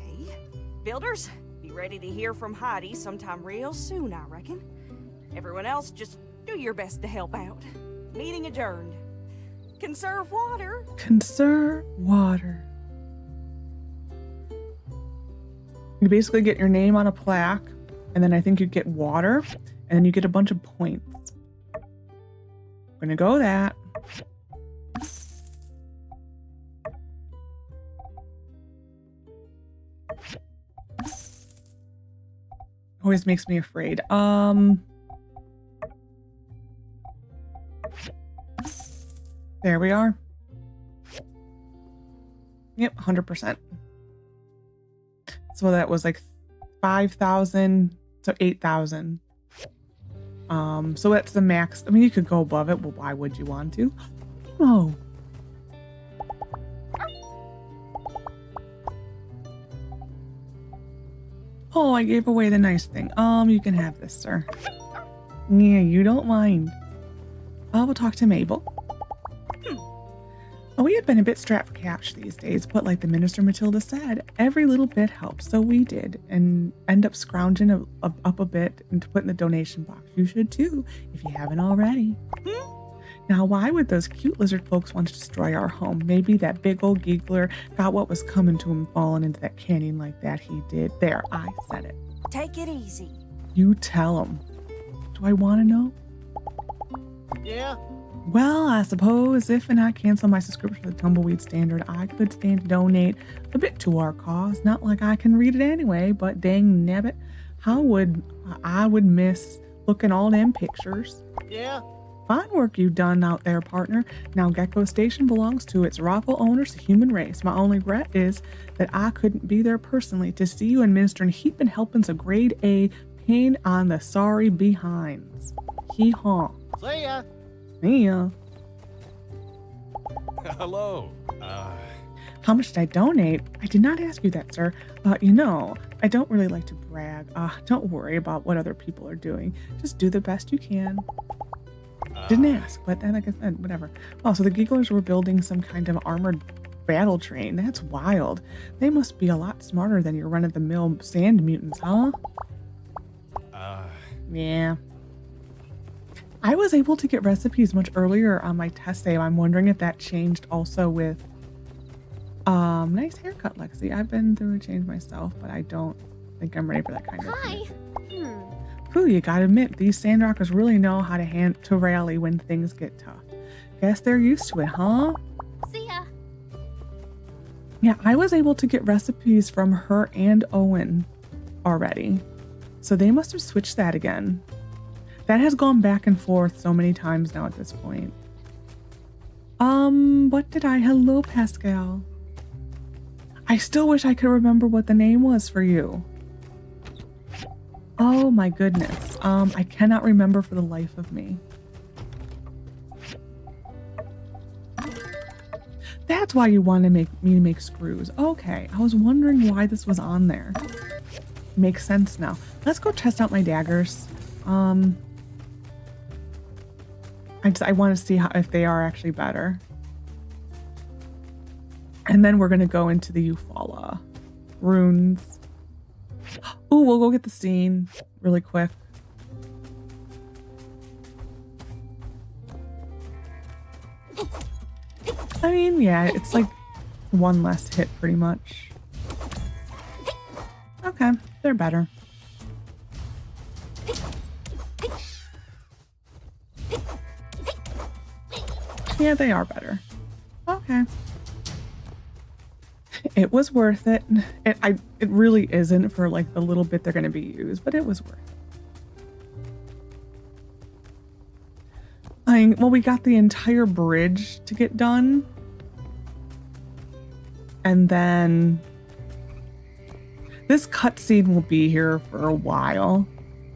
Builders, be ready to hear from Heidi sometime real soon, I reckon. Everyone else, just do your best to help out. Meeting adjourned. Conserve water. Conserve water. You basically get your name on a plaque, and then I think you get water, and then you get a bunch of points. I'm gonna go that. Always makes me afraid. There we are. Yep, 100%. So that was like 5,000, so 8,000. So that's the max. I mean, you could go above it, but why would you want to? Oh. Oh, I gave away the nice thing. You can have this, sir. Yeah, you don't mind. We'll talk to Mabel. Oh, we had been a bit strapped for cash these days, but like the minister Matilda said, every little bit helps. So we did, and end up scrounging up a bit and to put in the donation box. You should too, if you haven't already. Now, why would those cute lizard folks want to destroy our home? Maybe that big old giggler got what was coming to him falling into that canyon like that he did. There, I said it. Take it easy. You tell him. Do I want to know? Yeah? Well, I suppose if and I cancel my subscription to the Tumbleweed Standard, I could stand to donate a bit to our cause. Not like I can read it anyway, but dang nabbit, I would miss looking all them pictures. Yeah? Fine work you done out there, partner. Now Gecko Station belongs to its rightful owners, the human race. My only regret is that I couldn't be there personally to see you administering heaping helpings of grade A pain on the sorry behinds. Hee-haw. See ya! Yeah. Hello. How much did I donate? I did not ask you that, sir. I don't really like to brag. Don't worry about what other people are doing. Just do the best you can. Didn't ask, but then, like I said, whatever. Oh, so the Gigglers were building some kind of armored battle train. That's wild. They must be a lot smarter than your run-of-the-mill sand mutants, huh? Yeah. I was able to get recipes much earlier on my test save. I'm wondering if that changed also with nice haircut, Lexi. I've been through a change myself, but I don't think I'm ready for that kind of Hi. Whew, you gotta admit, these Sandrockers really know how to rally when things get tough. Guess they're used to it, huh? See ya. Yeah, I was able to get recipes from her and Owen already. So they must have switched that again. That has gone back and forth so many times now at this point. What did I? Hello, Pascal. I still wish I could remember what the name was for you. Oh my goodness. I cannot remember for the life of me. That's why you wanted me to make screws. Okay, I was wondering why this was on there. Makes sense now. Let's go test out my daggers. I want to see if they are actually better. And then we're gonna go into the Eufaula runes. Ooh, we'll go get the scene really quick. I mean, yeah, it's like one less hit pretty much. Okay, they're better. Yeah, they are better. Okay. It was worth it. It really isn't for like the little bit they're going to be used, but it was worth it. Well, we got the entire bridge to get done. And then this cutscene will be here for a while.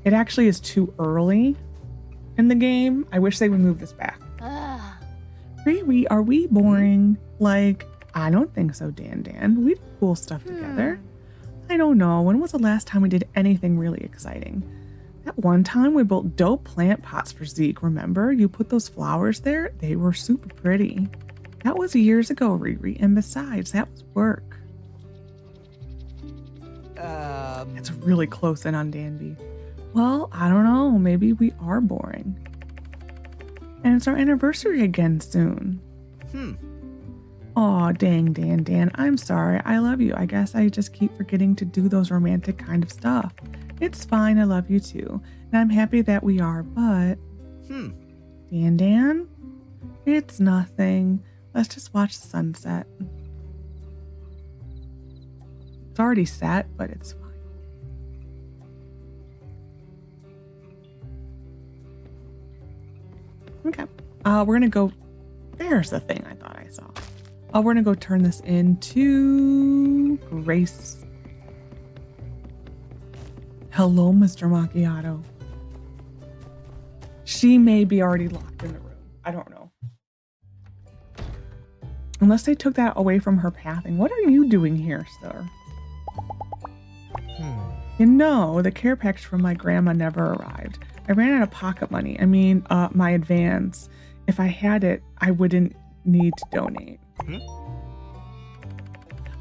It actually is too early in the game. I wish they would move this back. Really? Are we boring? Like, I don't think so, Dan. We did cool stuff together. I don't know. When was the last time we did anything really exciting? That one time we built dope plant pots for Zeke, remember? You put those flowers there? They were super pretty. That was years ago, Riri. And besides, that was work. It's really close in on Danby. Well, I don't know. Maybe we are boring. And it's our anniversary again soon. Aw, dang, Dan. I'm sorry. I love you. I guess I just keep forgetting to do those romantic kind of stuff. It's fine. I love you too. And I'm happy that we are, but... Dan? It's nothing. Let's just watch the sunset. It's already set, but it's fine. Okay. We're going to go... There's the thing I thought I saw. We're going to go turn this into Grace. Hello, Mr. Macchiato. She may be already locked in the room. I don't know. Unless they took that away from her pathing. What are you doing here, sir? You know, the care package from my grandma never arrived. I ran out of pocket money. I mean, my advance. If I had it, I wouldn't need to donate.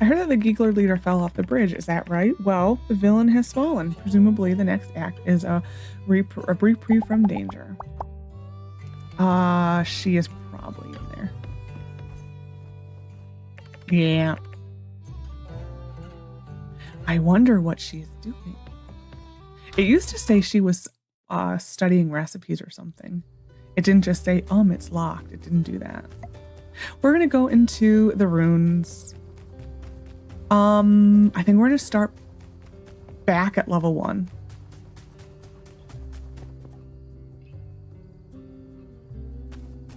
I heard that the Giggler leader fell off the bridge. Is that right? Well, the villain has fallen. Presumably, the next act is a reprieve from danger. She is probably in there. Yeah. I wonder what she's doing. It used to say she was studying recipes or something. It didn't just say, it's locked. It didn't do that. We're going to go into the runes. I think we're going to start back at level 1.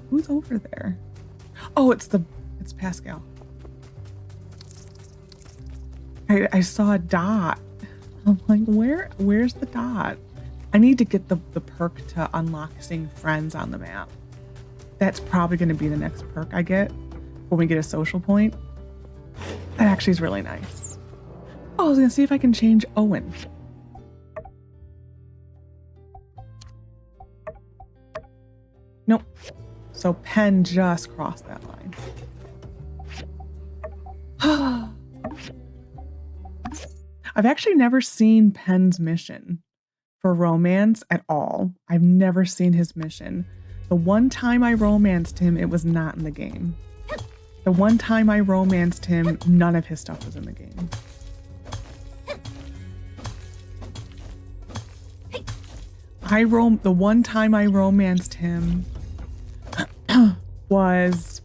Who's over there? Oh, it's Pascal. I saw a dot. I'm like, where's the dot? I need to get the perk to unlock seeing friends on the map. That's probably going to be the next perk I get when we get a social point. That actually is really nice. Oh, I was going to see if I can change Owen. Nope. So Penn just crossed that line. I've actually never seen Penn's mission for romance at all. I've never seen his mission. The one time I romanced him, it was not in the game. The one time I romanced him, none of his stuff was in the game. the one time I romanced him was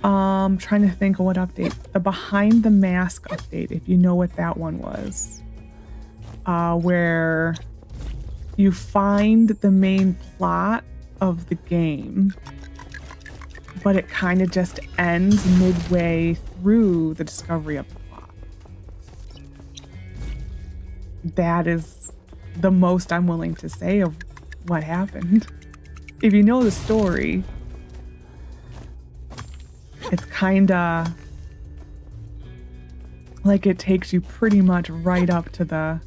trying to think of what update. The Behind the Mask update, if you know what that one was. Where you find the main plot of the game, but it kind of just ends midway through the discovery of the plot. That is the most I'm willing to say of what happened. If you know the story, it's kinda like it takes you pretty much right up to the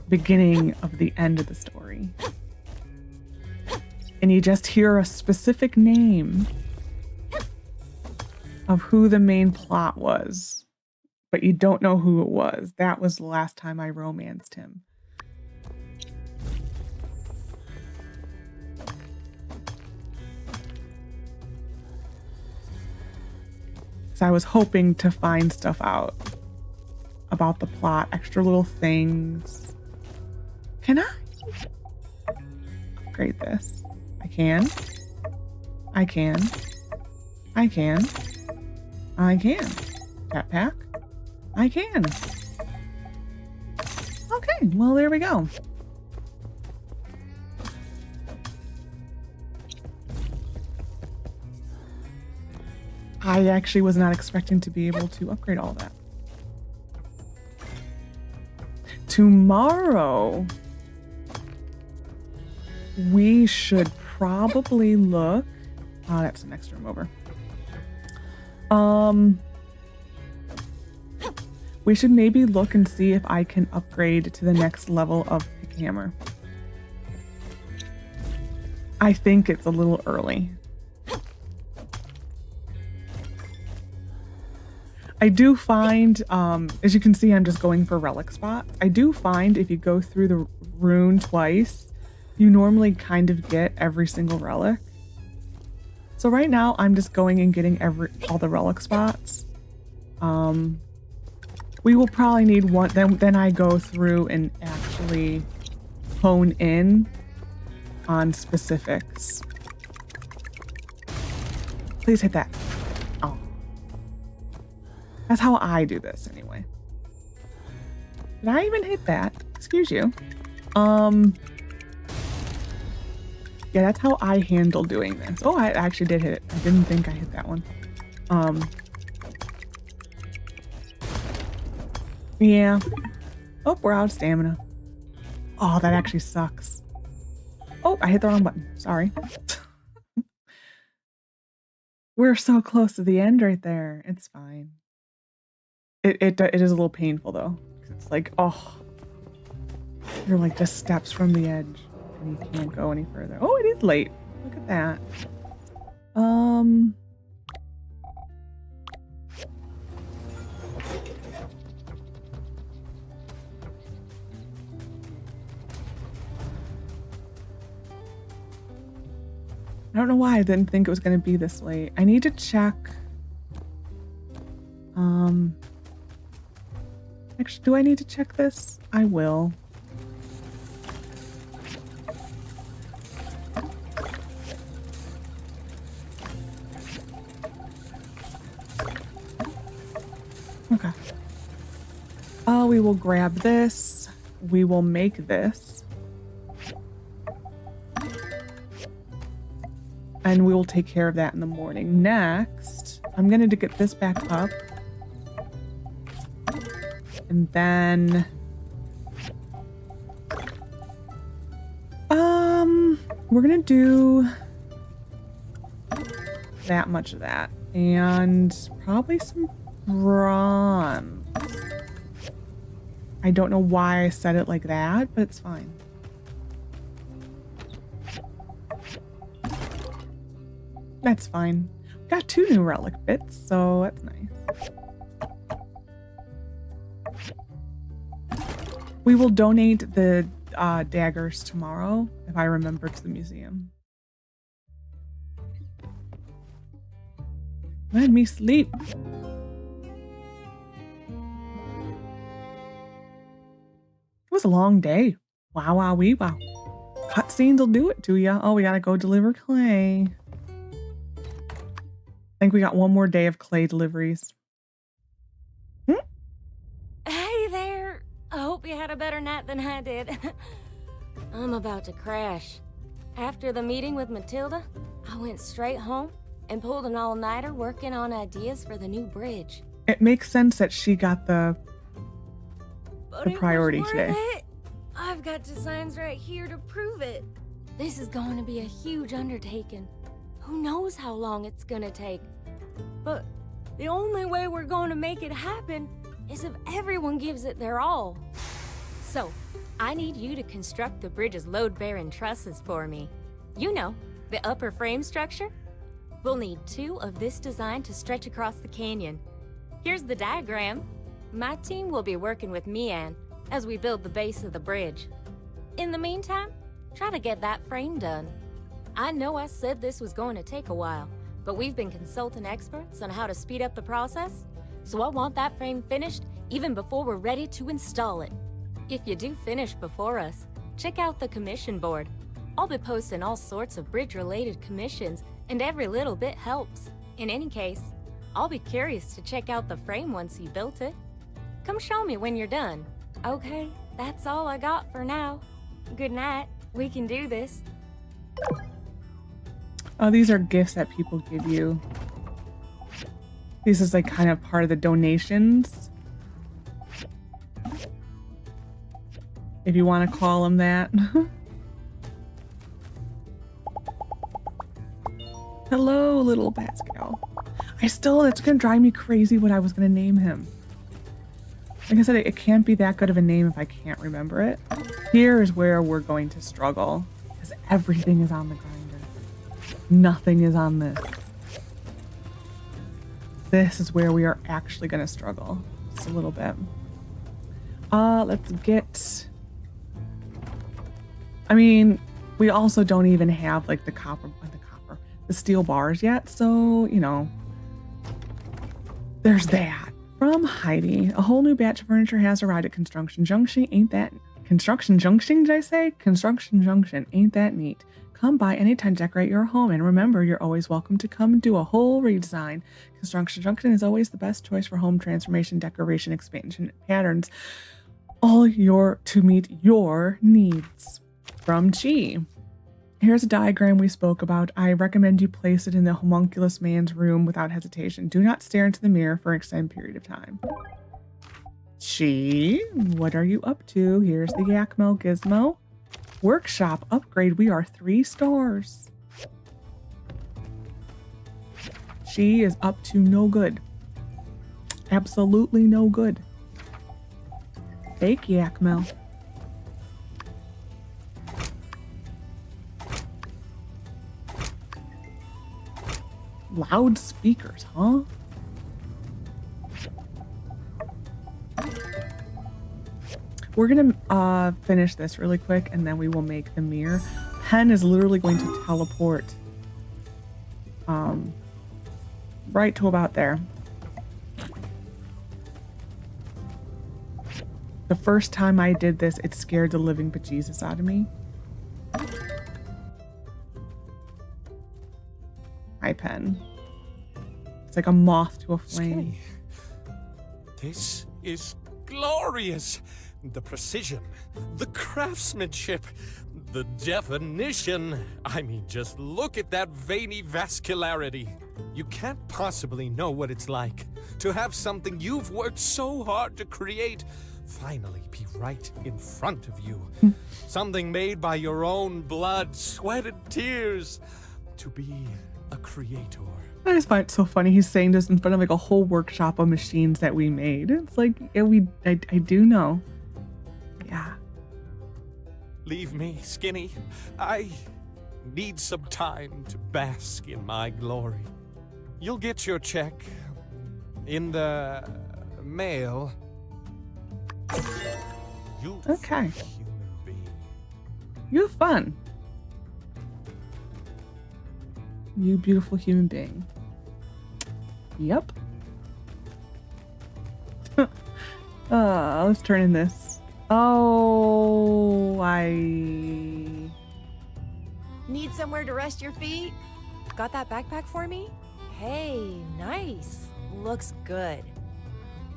beginning of the end of the story. And you just hear a specific name of who the main plot was, but you don't know who it was. That was the last time I romanced him. So I was hoping to find stuff out about the plot, extra little things. Can I upgrade this? I can. I can. I can. I can. Jetpack. I can. Okay, well, there we go. I actually was not expecting to be able to upgrade all that. Tomorrow, we should probably look. Oh, that's the next room over. We should maybe look and see if I can upgrade to the next level of Pickhammer. I think it's a little early. I do find, as you can see, I'm just going for relic spots. I do find if you go through the rune twice, you normally kind of get every single relic. So right now I'm just going and getting all the relic spots. We will probably need one, then I go through and actually hone in on specifics. Please hit that. Oh. That's how I do this anyway. Did I even hit that? Excuse you. Yeah, that's how I handle doing this. Oh, I actually did hit it. I didn't think I hit that one. Yeah. Oh, we're out of stamina. Oh, that actually sucks. Oh, I hit the wrong button. Sorry. We're so close to the end right there. It's fine. It is a little painful though. It's like, oh, you're like just steps from the edge and you can't go any further. Oh, it is late. Look at that. I don't know why I didn't think it was going to be this late. I need to check. Actually, do I need to check this? I will. Okay. We will grab this. We will make this. And we will take care of that in the morning. Next, I'm going to get this back up. And then... we're going to do that much of that. And probably some bronze. I don't know why I said it like that, but it's fine. That's fine. Got 2 new relic bits, so that's nice. We will donate the daggers tomorrow, if I remember, to the museum. Let me sleep. was a long day. Wow, wow, wee, wow. Cutscenes will do it to ya. Oh, we gotta go deliver clay. I think we got one more day of clay deliveries. Hey there. I hope you had a better night than I did. I'm about to crash. After the meeting with Matilda, I went straight home and pulled an all-nighter working on ideas for the new bridge. It makes sense that she got the priority today. I've got designs right here to prove it. This is going to be a huge undertaking. Who knows how long it's gonna take? But the only way we're going to make it happen is if everyone gives it their all. So, I need you to construct the bridge's load-bearing trusses for me. You know, the upper frame structure? We'll need 2 of this design to stretch across the canyon. Here's the diagram. My team will be working with Mian as we build the base of the bridge. In the meantime, try to get that frame done. I know I said this was going to take a while, but we've been consulting experts on how to speed up the process, so I want that frame finished even before we're ready to install it. If you do finish before us, check out the commission board. I'll be posting all sorts of bridge-related commissions, and every little bit helps. In any case, I'll be curious to check out the frame once you built it. Come show me when you're done. Okay, that's all I got for now. Good night. We can do this. Oh, these are gifts that people give you. This is like kind of part of the donations. If you want to call them that. Hello, little Pascal. It's gonna drive me crazy what I was gonna name him. Like I said, it can't be that good of a name if I can't remember it. Here is where we're going to struggle, because everything is on the grinder. Nothing is on this. This is where we are actually going to struggle just a little bit. Let's get... I mean, we also don't even have like the steel bars yet, so, you know, there's that. From Heidi, a whole new batch of furniture has arrived at Construction Junction. Ain't that... Construction Junction, did I say? Construction Junction. Ain't that neat? Come by anytime to decorate your home, and remember, you're always welcome to come and do a whole redesign. Construction Junction is always the best choice for home transformation, decoration, expansion patterns. All to meet your needs. From Chi. Here's a diagram we spoke about. I recommend you place it in the homunculus man's room without hesitation. Do not stare into the mirror for an extended period of time. Chi, what are you up to? Here's the Yakmel gizmo. Workshop upgrade. We are 3 stars. She is up to no good. Absolutely no good. Fake Yakmel. Loudspeakers, huh? We're gonna finish this really quick, and then we will make the mirror. Pen is literally going to teleport right to about there. The first time I did this, it scared the living bejesus out of me. Hi, Pen. It's like a moth to a flame. This is glorious. The precision, the craftsmanship, the definition. I mean, just look at that veiny vascularity. You can't possibly know what it's like to have something you've worked so hard to create finally be right in front of you. Something made by your own blood, sweat, and tears. To be a creator. I just find it so funny he's saying this in front of like a whole workshop of machines that we made. It's like, yeah, I do know. Yeah. Leave me, Skinny. I need some time to bask in my glory. You'll get your check in the mail. You okay. Human being. You have fun. You beautiful human being. Yep. Let's turn in this. Oh, Need somewhere to rest your feet? Got that backpack for me? Hey, nice. Looks good.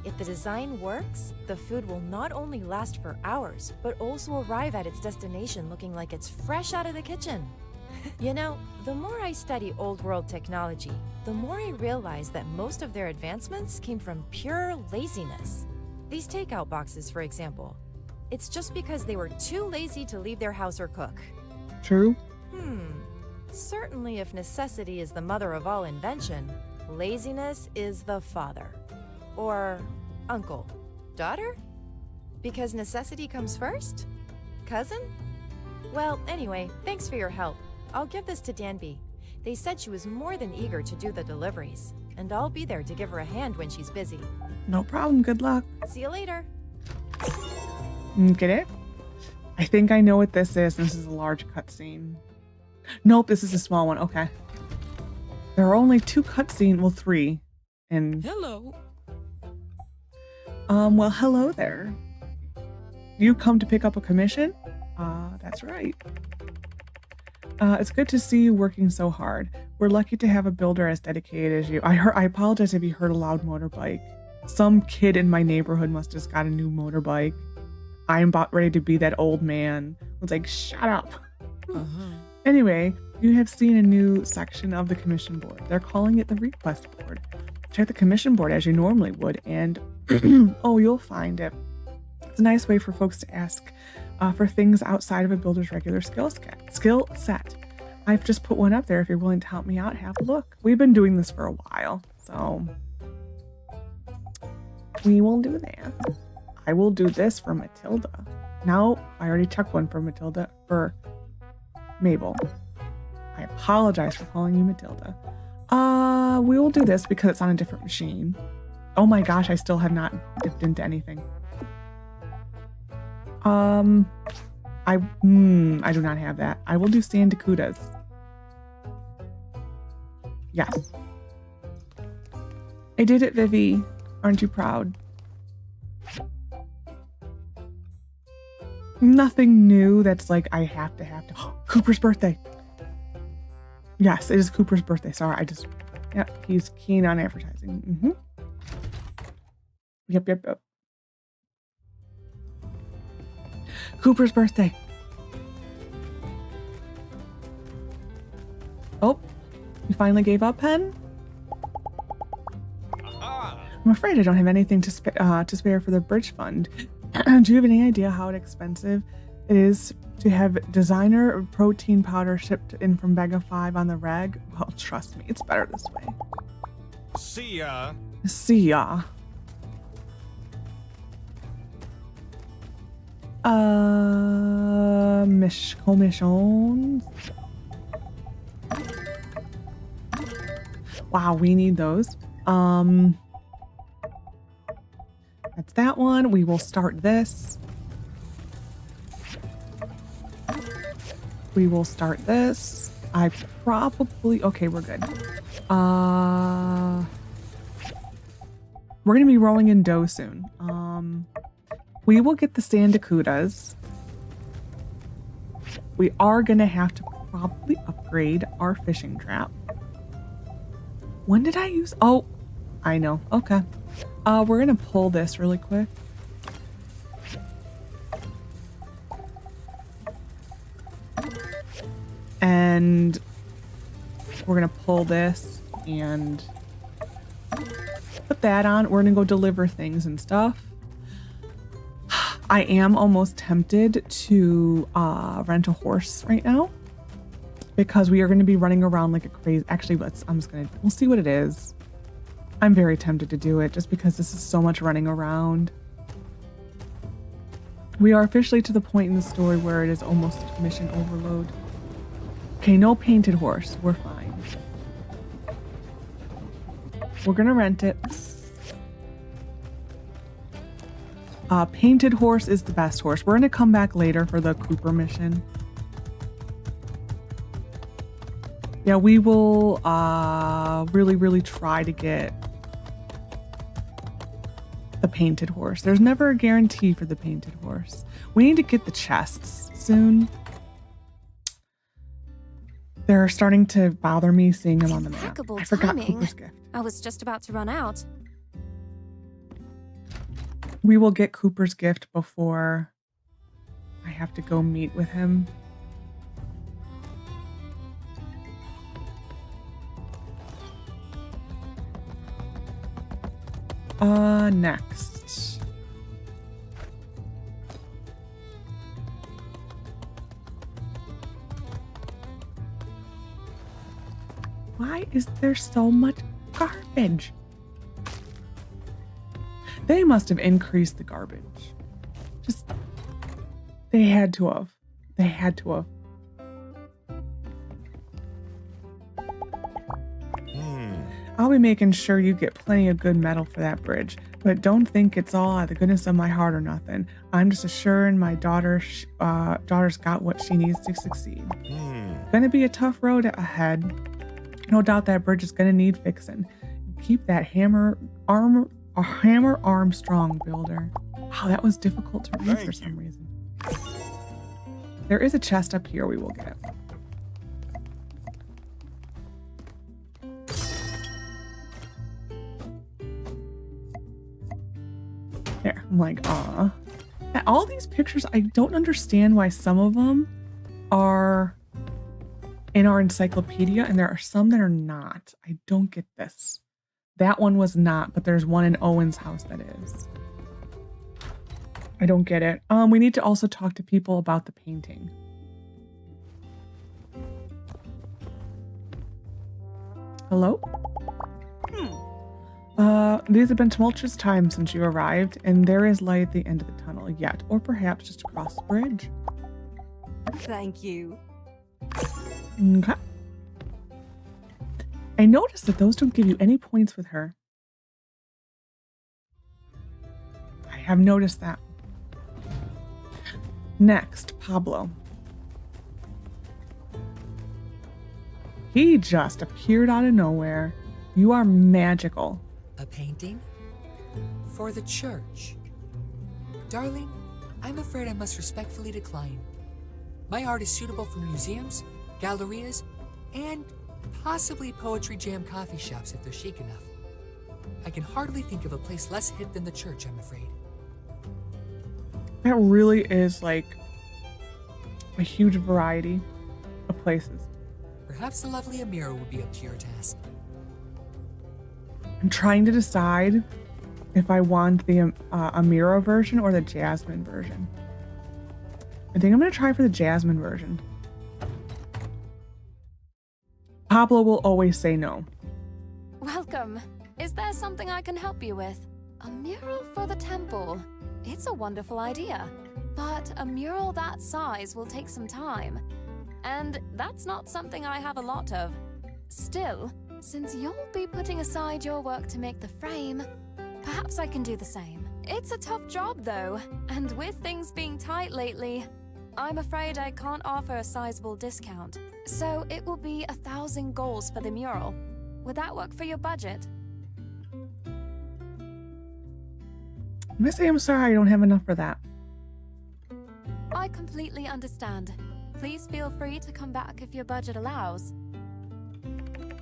If the design works, the food will not only last for hours, but also arrive at its destination looking like it's fresh out of the kitchen. You know, the more I study old world technology, the more I realize that most of their advancements came from pure laziness. These takeout boxes, for example. It's just because they were too lazy to leave their house or cook. True. Certainly if necessity is the mother of all invention, laziness is the father. Or uncle. Daughter? Because necessity comes first? Cousin? Well, anyway, thanks for your help. I'll give this to Danby. They said she was more than eager to do the deliveries, and I'll be there to give her a hand when she's busy. No problem. Good luck. See you later. Get it? I think I know what this is. This is a large cutscene. Nope, this is a small one. Okay. There are only 2 cutscenes. Well, 3. And Hello. well, hello there. You come to pick up a commission? That's right. It's good to see you working so hard. We're lucky to have a builder as dedicated as you. I apologize if you heard a loud motorbike. Some kid in my neighborhood must have just got a new motorbike. I'm about ready to be that old man. It's like, shut up. Anyway, you have seen a new section of the commission board. They're calling it the request board. Check the commission board as you normally would, and oh, you'll find it. It's a nice way for folks to ask for things outside of a builder's regular skill set. I've just put one up there. If you're willing to help me out, have a look. We've been doing this for a while, so we will do that. I will do this for Matilda. No, I already checked one for Matilda, for Mabel. I apologize for calling you Matilda. We will do this because it's on a different machine. Oh my gosh, I still have not dipped into anything. I do not have that. I will do Sandakudas. Yes. I did it, Vivi. Aren't you proud? Nothing new that's like I have to. Cooper's birthday. Yes, it is Cooper's birthday. Sorry, yep, he's keen on advertising. Yep. Cooper's birthday. Oh, you finally gave up, Pen? I'm afraid I don't have anything to spare for the bridge fund. Do you have any idea how expensive it is to have designer protein powder shipped in from Bega 5 on the reg? Well, trust me, it's better this way. See ya. Commissions. Wow, we need those. That's that one. We will start this. We will start this. I probably... Okay, we're good. We're going to be rolling in dough soon. We will get the Sandakudas. We are going to have to probably upgrade our fishing trap. When did I use... Oh, I know. Okay. We're going to pull this really quick. And we're going to pull this and put that on. We're going to go deliver things and stuff. I am almost tempted to rent a horse right now because we are going to be running around like a crazy... Actually, we'll see what it is. I'm very tempted to do it just because this is so much running around. We are officially to the point in the story where it is almost mission overload. Okay, no painted horse. We're fine. We're gonna rent it. Painted horse is the best horse. We're gonna come back later for the Cooper mission. Yeah, we will really try to get the painted horse. There's never a guarantee for the painted horse. We need to get the chests soon. They're starting to bother me seeing them on the map. Impeccable I forgot timing. Cooper's gift. I was just about to run out. We will get Cooper's gift before I have to go meet with him. Next. Why is there so much garbage? They must have increased the garbage. Just, they had to have. They had to have. I'll be making sure you get plenty of good metal for that bridge, but don't think it's all out of the goodness of my heart or nothing. I'm just assuring my daughter's got what she needs to succeed. Gonna be a tough road ahead. No doubt that bridge is gonna need fixing. Keep that hammer arm strong, builder. Wow, that was difficult to read for some reason. There is a chest up here we will get. There, I'm like, aw. All these pictures, I don't understand why some of them are in our encyclopedia and there are some that are not. I don't get this. That one was not, but there's one in Owen's house that is. I don't get it. We need to also talk to people about the painting. Hello? These have been tumultuous times since you arrived, and there is light at the end of the tunnel yet, or perhaps just across the bridge. Thank you. Okay. I noticed that those don't give you any points with her. I have noticed that. Next, Pablo. He just appeared out of nowhere. You are magical. A painting? For the church. Darling, I'm afraid I must respectfully decline. My art is suitable for museums, gallerias, and possibly poetry jam coffee shops if they're chic enough. I can hardly think of a place less hip than the church, I'm afraid. That really is like a huge variety of places. Perhaps the lovely Amira will be up to your task. I'm trying to decide if I want the Amira version or the Jasmine version. I think I'm going to try for the Jasmine version. Pablo will always say no. Welcome. Is there something I can help you with? A mural for the temple. It's a wonderful idea. But a mural that size will take some time. And that's not something I have a lot of. Still, since you'll be putting aside your work to make the frame, perhaps I can do the same. It's a tough job though, and with things being tight lately, I'm afraid I can't offer a sizable discount. So it will be 1,000 goals for the mural. Would that work for your budget? I'm going to say I'm sorry I don't have enough for that. I completely understand. Please feel free to come back if your budget allows.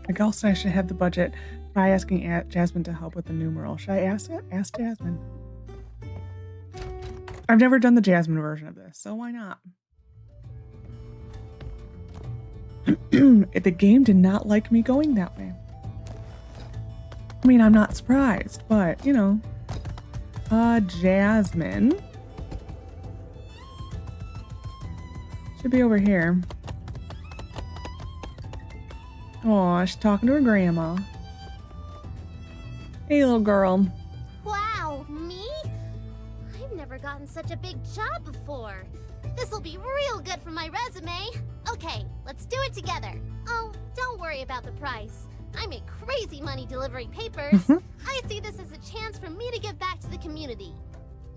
I guess I should have the budget by asking Jasmine to help with the numeral. Should I ask it? Ask Jasmine. I've never done the Jasmine version of this, so why not? The game did not like me going that way. I mean, I'm not surprised, but, you know. Jasmine. Should be over here. Aw, she's talking to her grandma. Hey, little girl. Wow, me? I've never gotten such a big job before. This'll be real good for my resume. Okay, let's do it together. Oh, don't worry about the price. I make crazy money delivering papers. I see this as a chance for me to give back to the community.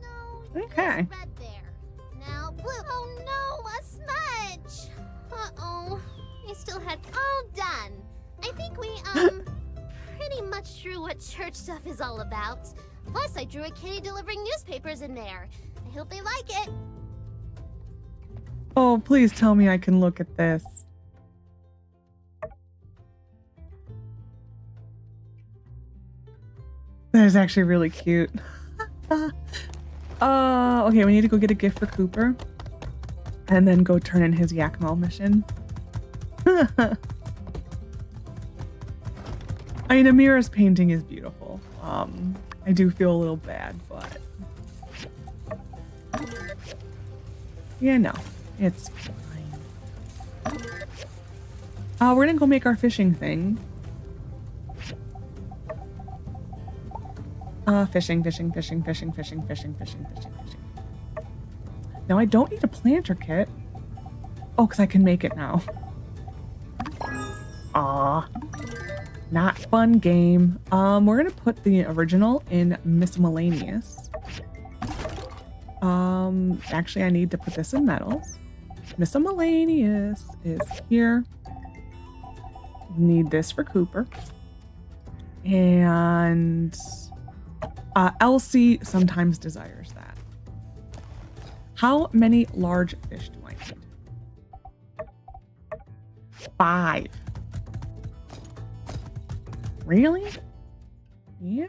No, okay. Red there. Now blue. Oh no, a smudge. Uh-oh. I still had all done. I think we, pretty much true what church stuff is all about. Plus, I drew a kitty delivering newspapers in there. I hope they like it. Oh, please tell me I can look at this. That is actually really cute. Okay, we need to go get a gift for Cooper. And then go turn in his Yakmel mission. I mean, Amira's painting is beautiful. I do feel a little bad, but... yeah, no. It's fine. We're gonna go make our fishing thing. Fishing. Now I don't need a planter kit. Oh, because I can make it now. Aw. Not fun game. We're gonna put the original in Miscellaneous. Actually I need to put this in metals. Miscellaneous is here. Need this for Cooper. And Elsie sometimes desires that. How many large fish do I need? 5. Really? Yeah.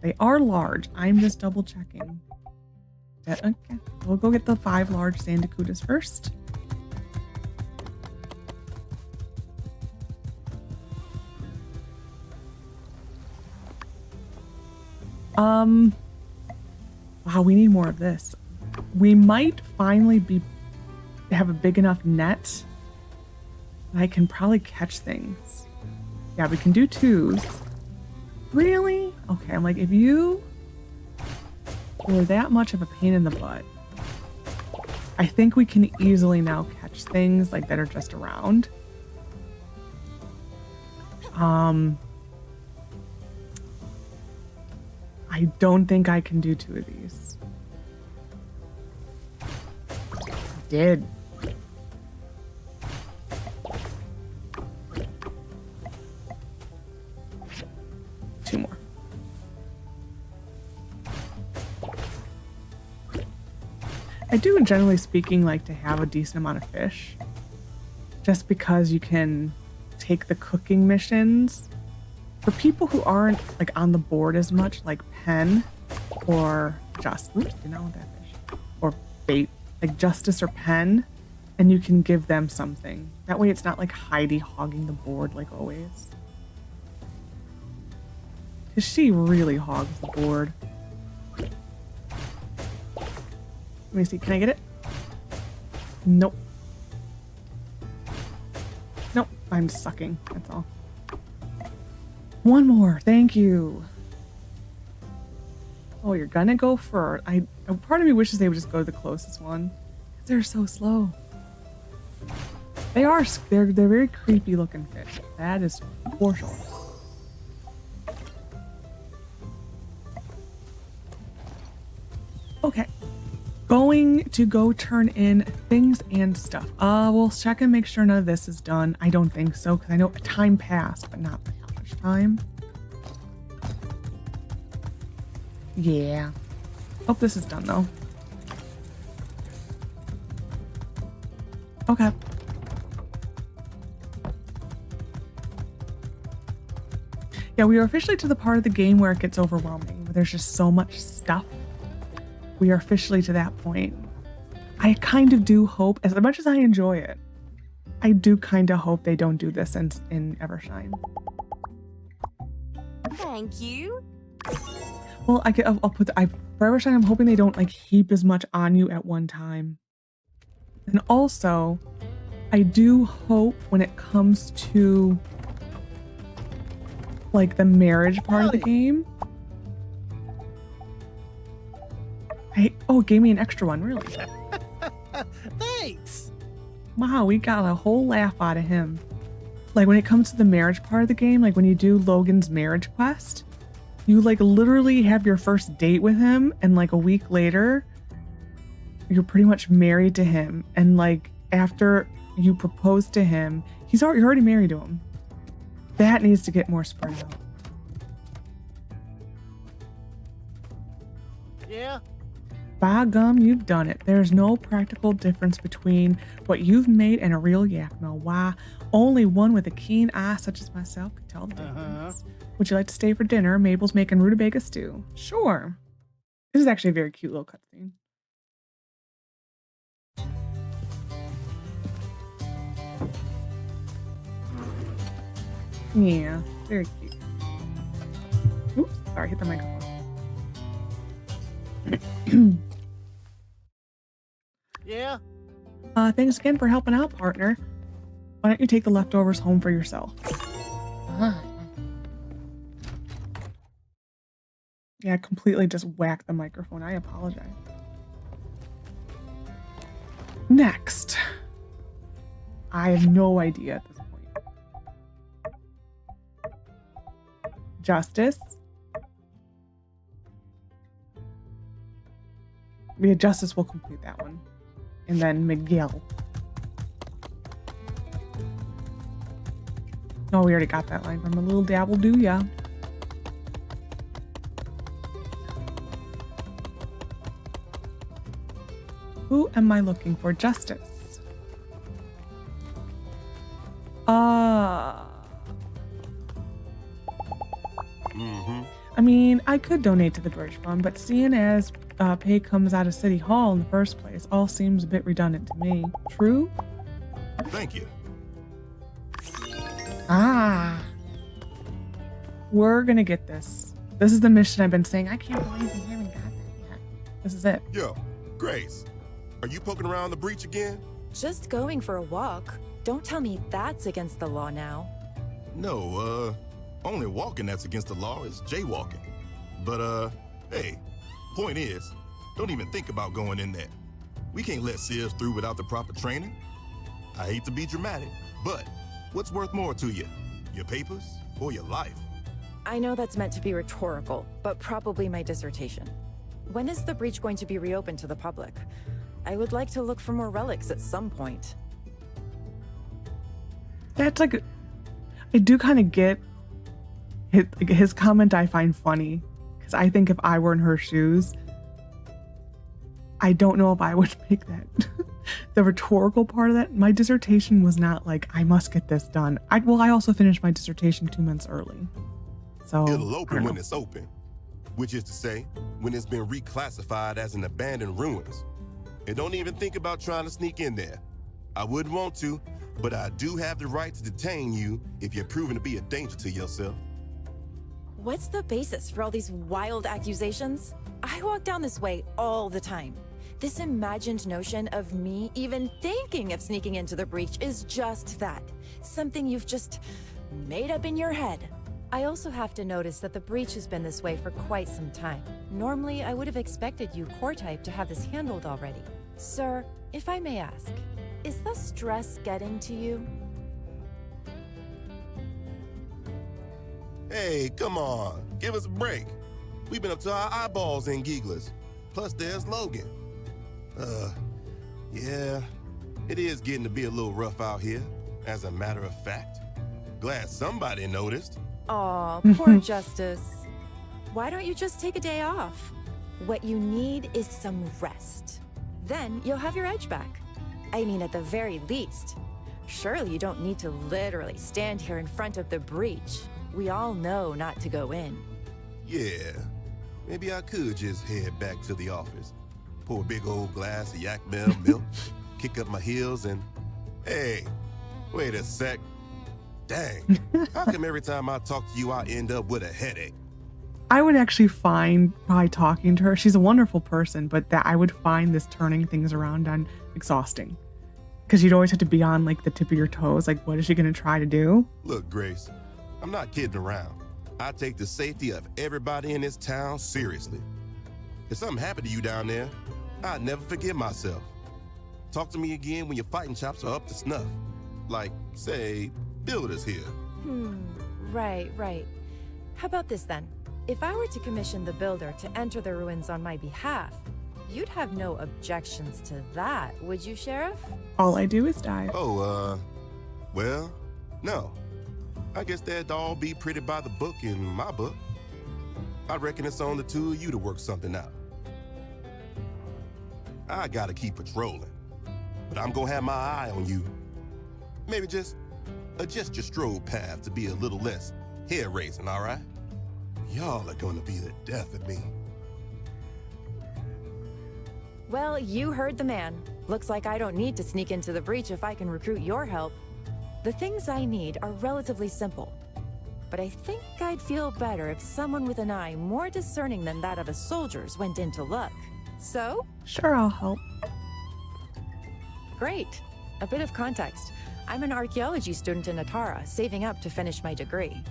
They are large. I'm just double checking. Okay. We'll go get the 5 large Sandacudas first. Wow, we need more of this. We might finally have a big enough net that I can probably catch things. Yeah, we can do 2s. Really? Okay, I'm like, if you were that much of a pain in the butt, I think we can easily now catch things like that are just around. I don't think I can do 2 of these. I did. Two more. I do, generally speaking, like to have a decent amount of fish. Just because you can take the cooking missions. For people who aren't like on the board as much, like Penn or Justice, you know that fish, or Fate, like Justice or Penn, and you can give them something. That way, it's not like Heidi hogging the board like always, because she really hogs the board. Let me see. Can I get it? Nope. Nope. I'm sucking. That's all. One more, thank you. Oh, you're gonna go for it. Part of me wishes they would just go to the closest one. They're so slow. They're very creepy looking fish. That is for sure. Okay. Going to go turn in things and stuff. We'll check and make sure none of this is done. I don't think so, because I know time passed, but not time. Yeah. Hope this is done though. Okay. Yeah, we are officially to the part of the game where it gets overwhelming, where there's just so much stuff. We are officially to that point. I kind of do hope, as much as I enjoy it, I do kind of hope they don't do this in Evershine. Thank you. Well, I'll put for Evershine, I'm hoping they don't like heap as much on you at one time. And also, I do hope when it comes to like the marriage part of the game. It gave me an extra one, really. Thanks. Wow, we got a whole laugh out of him. Like when it comes to the marriage part of the game, like when you do Logan's marriage quest, you like literally have your first date with him, and like a week later, you're pretty much married to him. And like after you propose to him, you're already married to him. That needs to get more spread out. Yeah? By gum, you've done it. There's no practical difference between what you've made and a real Yakmel. Why, only one with a keen eye such as myself could tell the difference. Would you like to stay for dinner? Mabel's making rutabaga stew. Sure. This is actually a very cute little cutscene. Yeah, very cute. Oops, sorry, hit the microphone. Yeah? Thanks again for helping out, partner. Why don't you take the leftovers home for yourself? Yeah, I completely just whacked the microphone. I apologize. Next. I have no idea at this point. Justice. Yeah, Justice will complete that one. And then Miguel. Oh, we already got that line from a little dabble do ya. Who am I looking for? Justice. I mean, I could donate to the bridge fund, but seeing as pay comes out of City Hall in the first place, all seems a bit redundant to me. True? Thank you. We're gonna get this. This is the mission I've been saying. I can't believe we haven't got that yet. This is it. Yo, Grace, are you poking around the breach again? Just going for a walk. Don't tell me that's against the law now. No, only walking that's against the law is jaywalking. But, hey, point is, don't even think about going in there. We can't let Civs through without the proper training. I hate to be dramatic, but what's worth more to you? Your papers or your life? I know that's meant to be rhetorical, but probably my dissertation. When is the breach going to be reopened to the public? I would like to look for more relics at some point. That's like, I do kind of get his comment. I find funny because I think if I were in her shoes, I don't know if I would make that. The rhetorical part of that, my dissertation was not like, I must get this done. I also finished my dissertation 2 months early. So it'll open when it's open, which is to say, when it's been reclassified as an abandoned ruins. And don't even think about trying to sneak in there. I wouldn't want to, but I do have the right to detain you if you're proven to be a danger to yourself. What's the basis for all these wild accusations? I walk down this way all the time. This imagined notion of me even thinking of sneaking into the breach is just that. Something you've just made up in your head. I also have to notice that the breach has been this way for quite some time. Normally, I would have expected you, core type, to have this handled already. Sir, if I may ask, is the stress getting to you? Hey, come on, give us a break. We've been up to our eyeballs in Gigglers. Plus, there's Logan. Yeah, it is getting to be a little rough out here, as a matter of fact. Glad somebody noticed. Aw, poor Justice. Why don't you just take a day off? What you need is some rest. Then you'll have your edge back. I mean, at the very least. Surely you don't need to literally stand here in front of the breach. We all know not to go in. Yeah, maybe I could just head back to the office. Pour a big old glass of Yakmel milk, kick up my heels, and... Hey, wait a sec. Dang, how come every time I talk to you, I end up with a headache? I would actually find by talking to her, she's a wonderful person, but that I would find this turning things around on exhausting. Because you'd always have to be on like the tip of your toes. Like, what is she going to try to do? Look, Grace, I'm not kidding around. I take the safety of everybody in this town seriously. If something happened to you down there, I'd never forgive myself. Talk to me again when your fighting chops are up to snuff. Like, say, builders here. Right. How about this then? If I were to commission the builder to enter the ruins on my behalf, you'd have no objections to that, would you, Sheriff? All I do is die. Oh, well, no. I guess that'd all be pretty by the book in my book. I reckon it's on the two of you to work something out. I gotta keep patrolling. But I'm gonna have my eye on you. Maybe just adjust your stroll path to be a little less hair-raising, all right? Y'all are gonna be the death of me. Well, you heard the man. Looks like I don't need to sneak into the breach if I can recruit your help. The things I need are relatively simple. But I think I'd feel better if someone with an eye more discerning than that of a soldier's went in to look. So? Sure, I'll help. Great. A bit of context. I'm an archaeology student in Atara, saving up to finish my degree.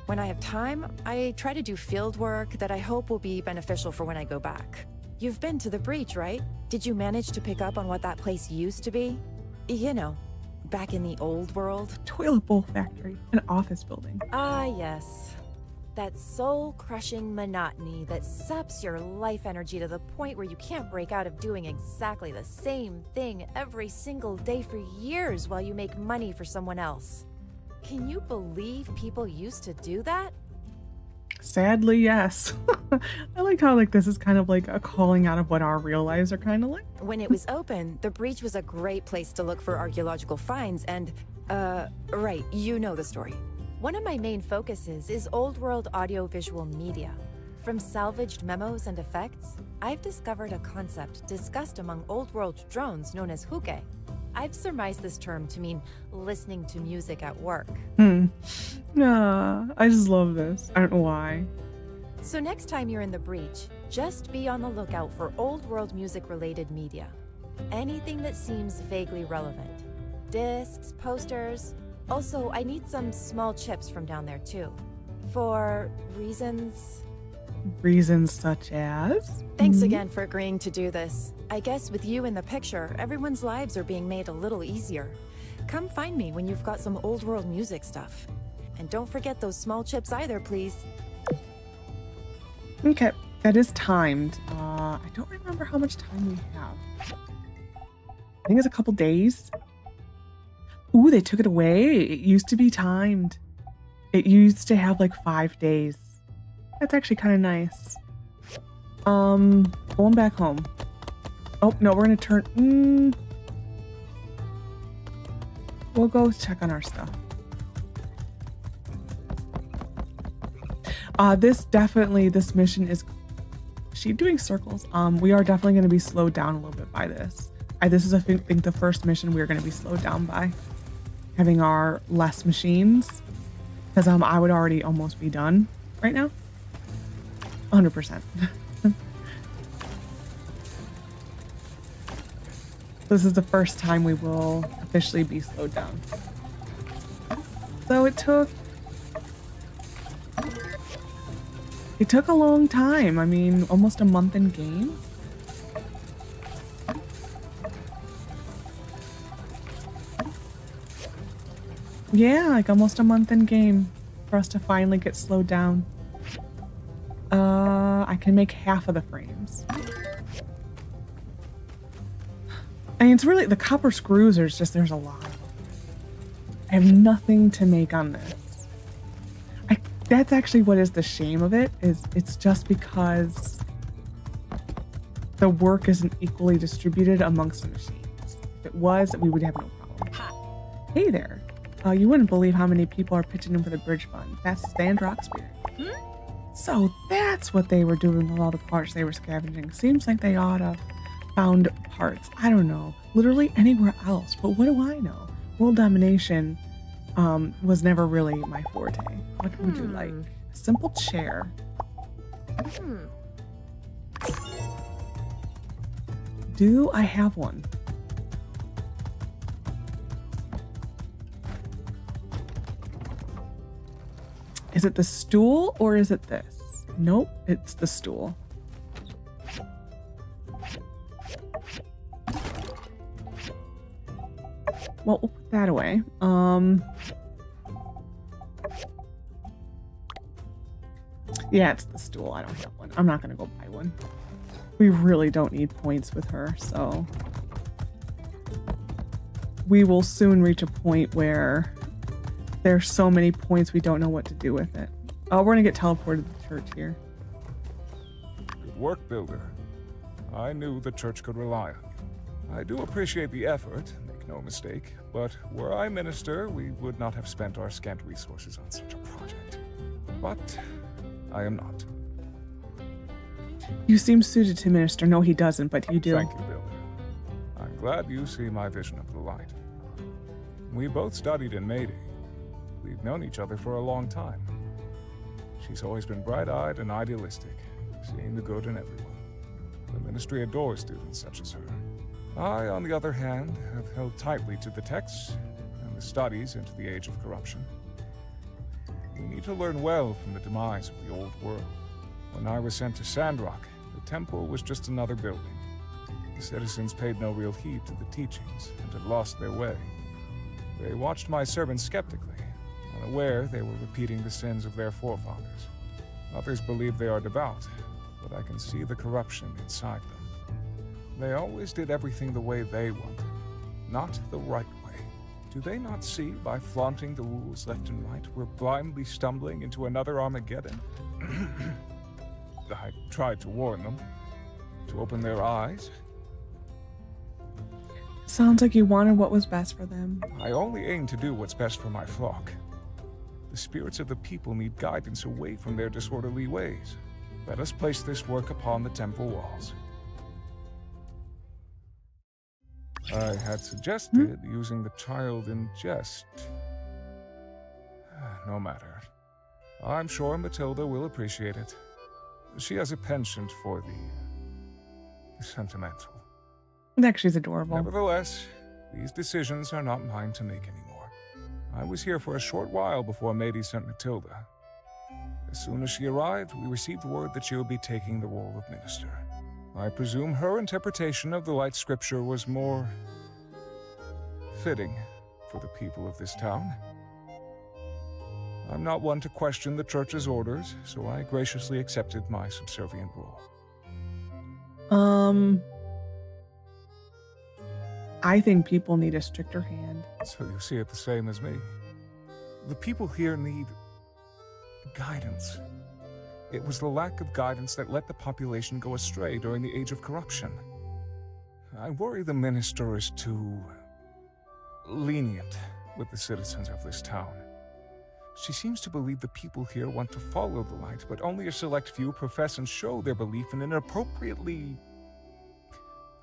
When I have time, I try to do field work that I hope will be beneficial for when I go back. You've been to the breach, right? Did you manage to pick up on what that place used to be? You know, back in the old world? Toilet bowl factory, an office building. Ah, yes. That soul-crushing monotony that saps your life energy to the point where you can't break out of doing exactly the same thing every single day for years while you make money for someone else. Can you believe people used to do that? Sadly, yes. I like how this is kind of like a calling out of what our real lives are kind of like. When it was open, the breach was a great place to look for archaeological finds and, right, you know the story. One of my main focuses is old world audiovisual media. From salvaged memos and effects, I've discovered a concept discussed among old world drones known as huke. I've surmised this term to mean listening to music at work. Nah, I just love this. I don't know why. So next time you're in the breach, just be on the lookout for old world music related media. Anything that seems vaguely relevant. Discs, posters. Also, I need some small chips from down there too. For reasons... Reasons such as? Thanks again for agreeing to do this. I guess with you in the picture, everyone's lives are being made a little easier. Come find me when you've got some old world music stuff. And don't forget those small chips either, please. Okay, that is timed. I don't remember how much time we have. I think it's a couple days. Ooh, they took it away. It used to be timed. It used to have 5 days. That's actually kind of nice. Going back home. Oh, no, we're gonna turn... We'll go check on our stuff. This mission is... Is she doing circles? We are definitely gonna be slowed down a little bit by this. This is, I think, the first mission we're gonna be slowed down by. Having our less machines. Because I would already almost be done right now. 100%. This is the first time we will officially be slowed down. So it took a long time. I mean, almost a month in game. Yeah, almost a month in game for us to finally get slowed down. I can make half of the frames. I mean, it's really, the copper screws are just, there's a lot of them. I have nothing to make on this. That's actually what is the shame of it, is it's just because the work isn't equally distributed amongst the machines. If it was, we would have no problem. Hey there. You wouldn't believe how many people are pitching in for the bridge fund. That's Sandrock spirit. So that's what they were doing with all the parts they were scavenging. Seems like they ought to have found parts. I don't know. Literally anywhere else. But what do I know? World domination was never really my forte. What would you like? A simple chair. Do I have one? Is it the stool or is it this? Nope, it's the stool. Well, we'll put that away. Yeah, it's the stool. I don't have one. I'm not gonna go buy one. We really don't need points with her, so we will soon reach a point where there's so many points we don't know what to do with it. Oh, we're gonna get teleported to the church here. Good work, Builder. I knew the church could rely on you. I do appreciate the effort, make no mistake, but were I minister, we would not have spent our scant resources on such a project. But I am not. You seem suited to minister. No, he doesn't, but you do. Thank you, Builder. I'm glad you see my vision of the light. We both studied in Mayday. We've known each other for a long time. She's always been bright-eyed and idealistic, seeing the good in everyone. The ministry adores students such as her. I, on the other hand, have held tightly to the texts and the studies into the age of corruption. We need to learn well from the demise of the old world. When I was sent to Sandrock, the temple was just another building. The citizens paid no real heed to the teachings and had lost their way. They watched my servants skeptically, unaware they were repeating the sins of their forefathers. Others believe they are devout, but I can see the corruption inside them. They always did everything the way they wanted, not the right way. Do they not see by flaunting the rules left and right, we're blindly stumbling into another Armageddon? I tried to warn them, to open their eyes. Sounds like you wanted what was best for them. I only aim to do what's best for my flock. The spirits of the people need guidance away from their disorderly ways. Let us place this work upon the temple walls. I had suggested using the child in jest. No matter. I'm sure Matilda will appreciate it. She has a penchant for the sentimental. Actually, she's adorable. Nevertheless, these decisions are not mine to make anymore. I was here for a short while before Mayday sent Matilda. As soon as she arrived, we received word that she would be taking the role of minister. I presume her interpretation of the light scripture was more fitting for the people of this town. I'm not one to question the church's orders, so I graciously accepted my subservient role. I think people need a stricter hand. So you see it the same as me. The people here need guidance. It was the lack of guidance that let the population go astray during the age of corruption. I worry the minister is too lenient with the citizens of this town. She seems to believe the people here want to follow the light, but only a select few profess and show their belief in an appropriately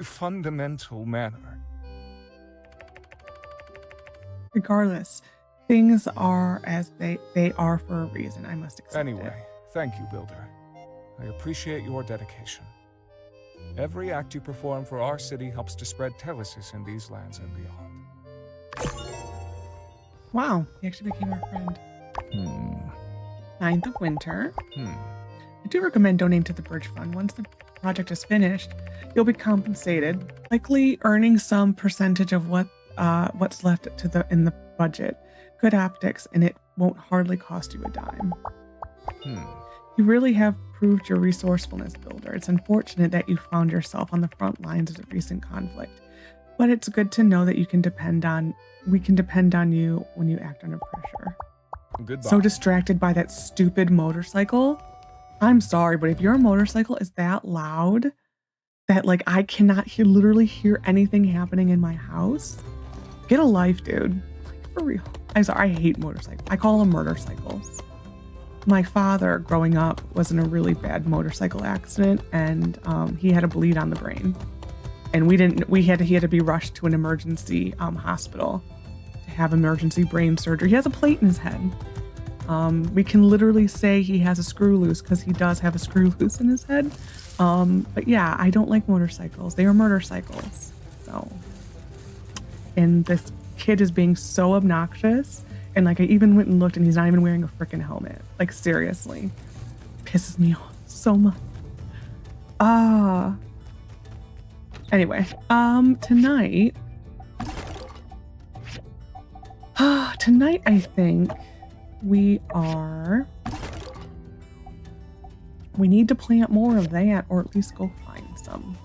fundamental manner. Regardless, things are as they are for a reason. I must accept Anyway, it. thank you, Builder. I appreciate your dedication. Every act you perform for our city helps to spread telesis in these lands and beyond. Wow, he actually became our friend. 9th of winter. I do recommend donating to the Bridge Fund. Once the project is finished, you'll be compensated, likely earning some percentage of what's left in the budget. Good optics, and it won't hardly cost you a dime. You really have proved your resourcefulness, Builder. It's unfortunate that you found yourself on the front lines of the recent conflict, but it's good to know that we can depend on you when you act under pressure. Goodbye. So distracted by that stupid motorcycle. I'm sorry, but if your motorcycle is that loud that like I cannot literally hear anything happening in my house, get a life, dude. Like, for real. I'm sorry, I hate motorcycles. I call them murder cycles. My father, growing up, was in a really bad motorcycle accident, and he had a bleed on the brain, and he had to be rushed to an emergency hospital to have emergency brain surgery. He has a plate in his head. We can literally say he has a screw loose because he does have a screw loose in his head. But yeah, I don't like motorcycles. They are murder cycles. So, and this kid is being so obnoxious. And like I even went and looked, and he's not even wearing a freaking helmet. Like seriously, pisses me off so much. Anyway, tonight I think we need to plant more of that, or at least go find some.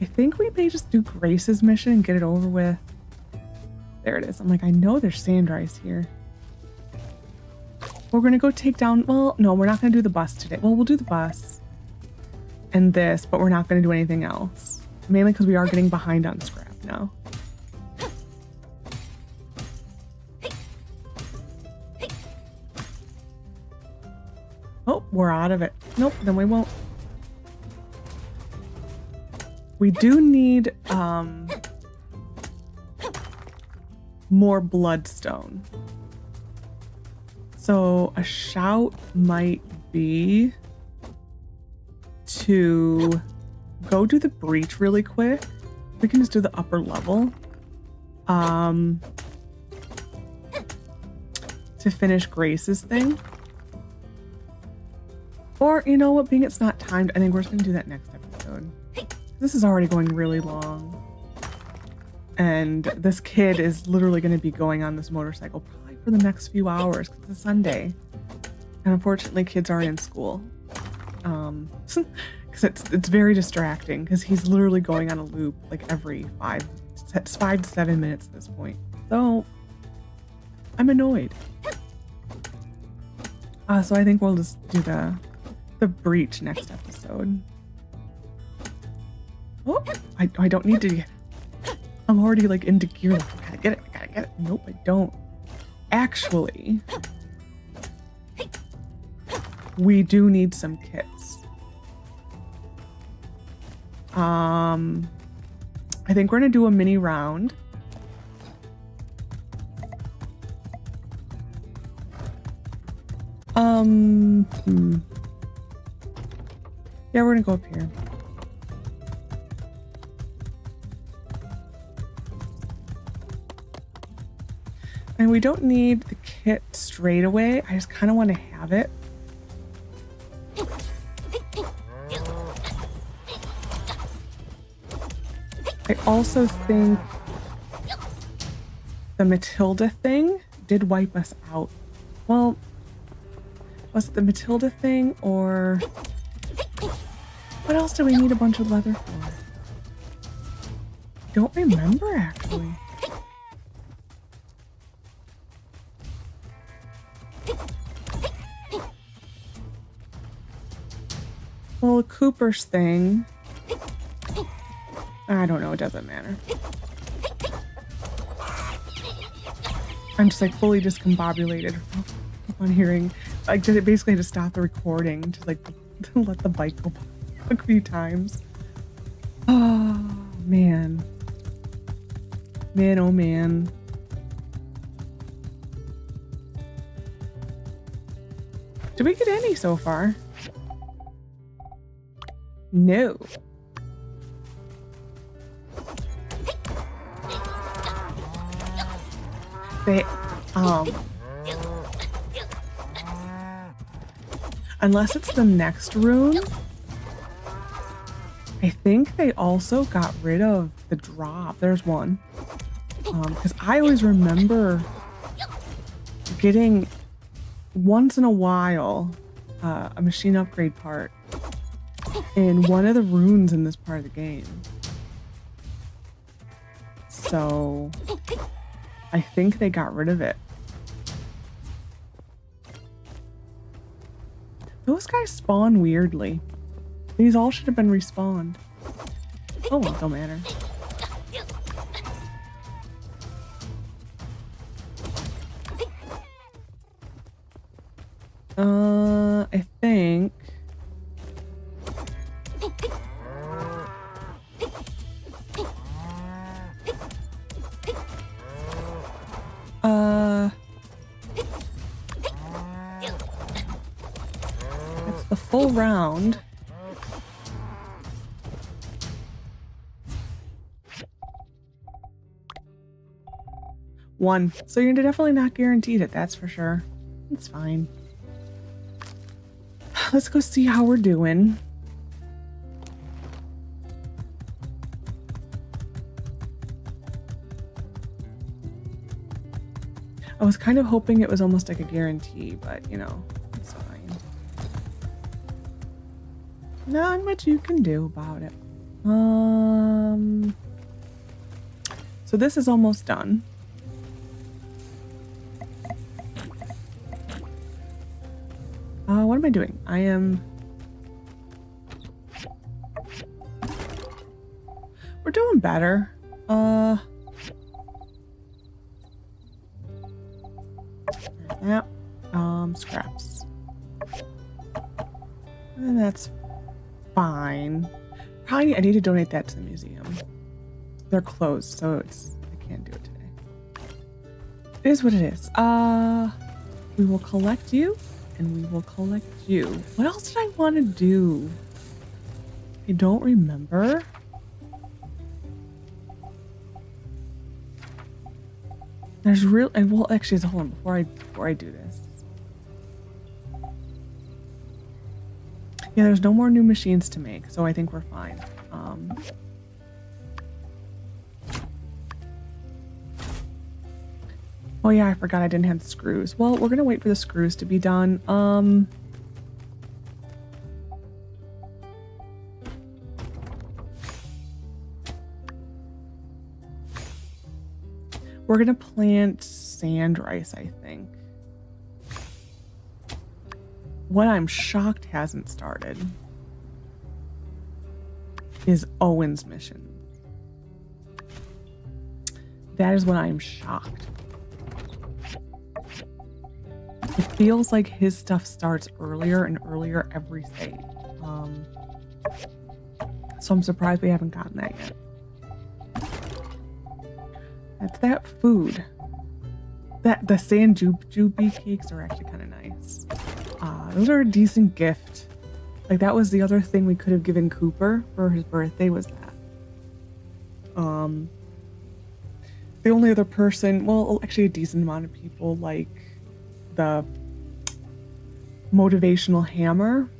I think we may just do Grace's mission and get it over with. There it is. I'm like, I know there's sand rice here. We're gonna go take down, well, no, we're not gonna do the bus today. Well, we'll do the bus. and this, but we're not going to do anything else. Mainly because we are getting behind on scrap now. Oh, we're out of it. Nope, then we won't. We do need more bloodstone. So a shout might be to go do the breach really quick. We can just do the upper level. To finish Grace's thing. Or, you know what, being it's not timed, I think we're just going to do that next episode. This is already going really long. And this kid is literally going to be going on this motorcycle probably for the next few hours because it's a Sunday. And unfortunately, kids are in school. Because it's very distracting because he's literally going on a loop like every 5 to 7 minutes at this point. So, I'm annoyed. So I think we'll just do the breach next episode. Oh, I don't need to. I'm already like into gear. Like, I gotta get it. Nope, I don't. Actually, we do need some kits. I think we're gonna do a mini round. Yeah, we're gonna go up here. And we don't need the kit straight away. I just kind of want to have it. I also think the Matilda thing did wipe us out. Well, was it the Matilda thing or what else do we need a bunch of leather for? I don't remember actually. Well, Cooper's thing. I don't know, it doesn't matter. I'm just like fully discombobulated on hearing. Like, did it basically had to stop the recording to like let the bike go a few times. Oh man. Man, oh man. Did we get any so far? No. They, unless it's the next rune, I think they also got rid of the drop. There's one. Because I always remember getting once in a while a machine upgrade part in one of the runes in this part of the game. So I think they got rid of it. Those guys spawn weirdly. These all should have been respawned. Oh well, don't matter. I think that's the full round. One. So you're definitely not guaranteed it, that's for sure. It's fine. Let's go see how we're doing. I was kind of hoping it was almost like a guarantee, but you know, it's fine. Not much you can do about it. So this is almost done. What am I doing? I am We're doing better. Yeah. Scraps. And that's fine. Probably I need to donate that to the museum. They're closed, so I can't do it today. It is what it is. We will collect you, and we will collect you. What else did I want to do? I don't remember. There's real, and well, actually, hold on before I do this. Yeah, there's no more new machines to make, so I think we're fine. Oh yeah, I forgot I didn't have the screws. Well, we're gonna wait for the screws to be done. We're gonna plant sand rice, I think. What I'm shocked hasn't started is Owen's mission. That is what I'm shocked. It feels like his stuff starts earlier and earlier every stage. So I'm surprised we haven't gotten that yet. That's that food. The sand juby cakes are actually kind of nice. Those are a decent gift. Like that was the other thing we could have given Cooper for his birthday was that. The only other person, well, actually a decent amount of people like the motivational hammer.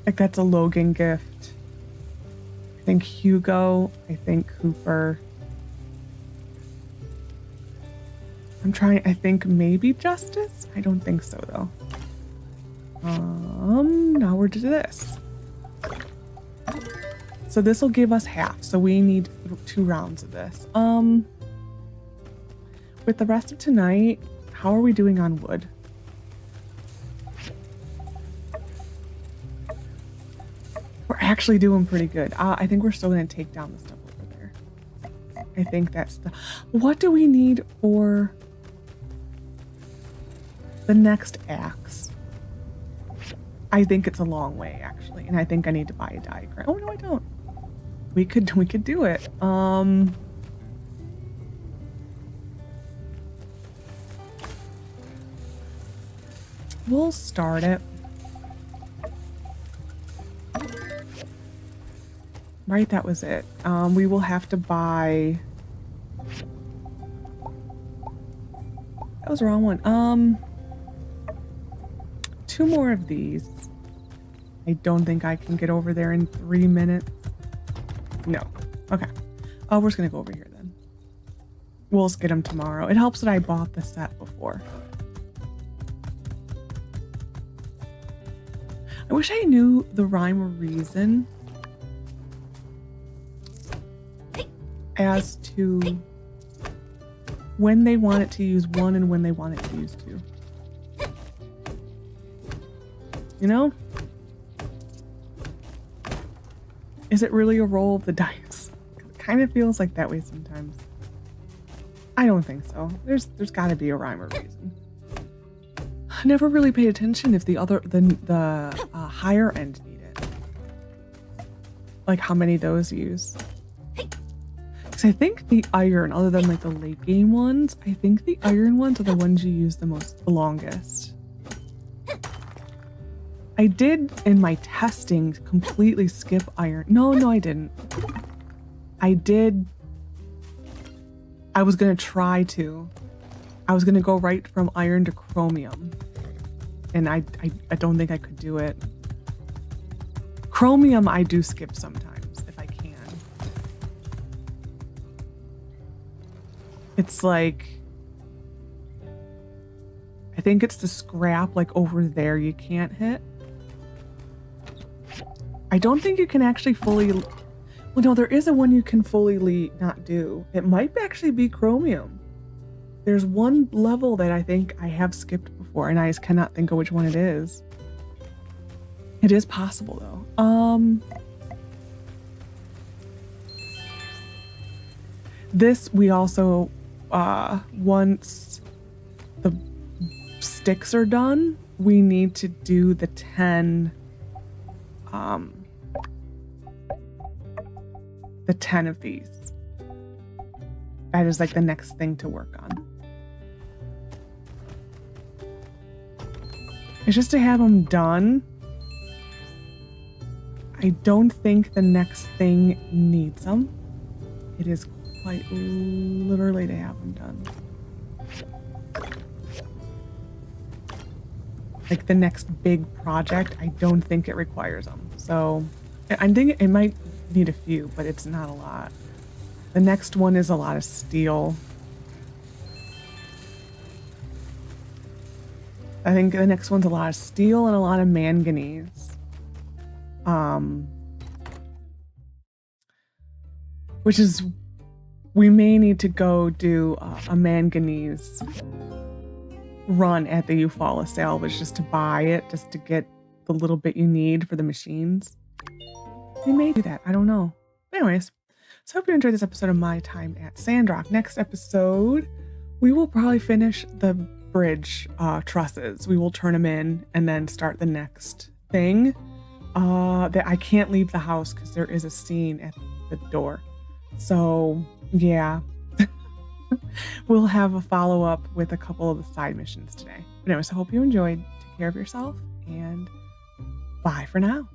Like that's a Logan gift. I think Hugo, I think Cooper. I think maybe Justice? I don't think so though. Now we're to this. So this will give us half, so we need 2 rounds of this. With the rest of tonight, how are we doing on wood? We're actually doing pretty good. I think we're still gonna take down the stuff over there. I think that's the... What do we need for the next axe? I think it's a long way actually, and I think I need to buy a diagram. Oh no, I don't. We could do it. We'll start it. Right, that was it. We will have to buy... That was the wrong one. 2 more of these. I don't think I can get over there in 3 minutes. No. Okay. Oh, we're just gonna go over here then. We'll just get them tomorrow. It helps that I bought the set before. I wish I knew the rhyme or reason as to when they want it to use 1 and when they want it to use 2. You know? Is it really a roll of the dice? It kind of feels like that way sometimes. I don't think so. There's got to be a rhyme or reason. I never really paid attention if the higher end need it. Like how many those use. Because I think the iron, other than like the late game ones, I think the iron ones are the ones you use the longest. I did in my testing completely skip iron. No, I didn't. I did. I was going to try to. I was going to go right from iron to chromium. And I don't think I could do it. Chromium I do skip sometimes if I can. It's like... I think it's the scrap like over there you can't hit. I don't think you can actually fully... Well, no, there is a one you can fully not do. It might actually be chromium. There's one level that I think I have skipped before, and I just cannot think of which one it is. It is possible, though. This we also, once the sticks are done, we need to do the 10 of these. That is like the next thing to work on. It's just to have them done. I don't think the next thing needs them. It is quite literally to have them done. Like the next big project, I don't think it requires them. So I think it might need a few, but it's not a lot. The next one is a lot of steel. I think the next one's a lot of steel and a lot of manganese. Which is, we may need to go do a manganese run at the Eufaula Salvage just to buy it, just to get the little bit you need for the machines. We may do that. I don't know. Anyways, so I hope you enjoyed this episode of my time at Sandrock. Next episode, we will probably finish the bridge trusses. We will turn them in and then start the next thing. That I can't leave the house because there is a scene at the door. So yeah, we'll have a follow-up with a couple of the side missions today. But anyways, I hope you enjoyed. Take care of yourself and bye for now.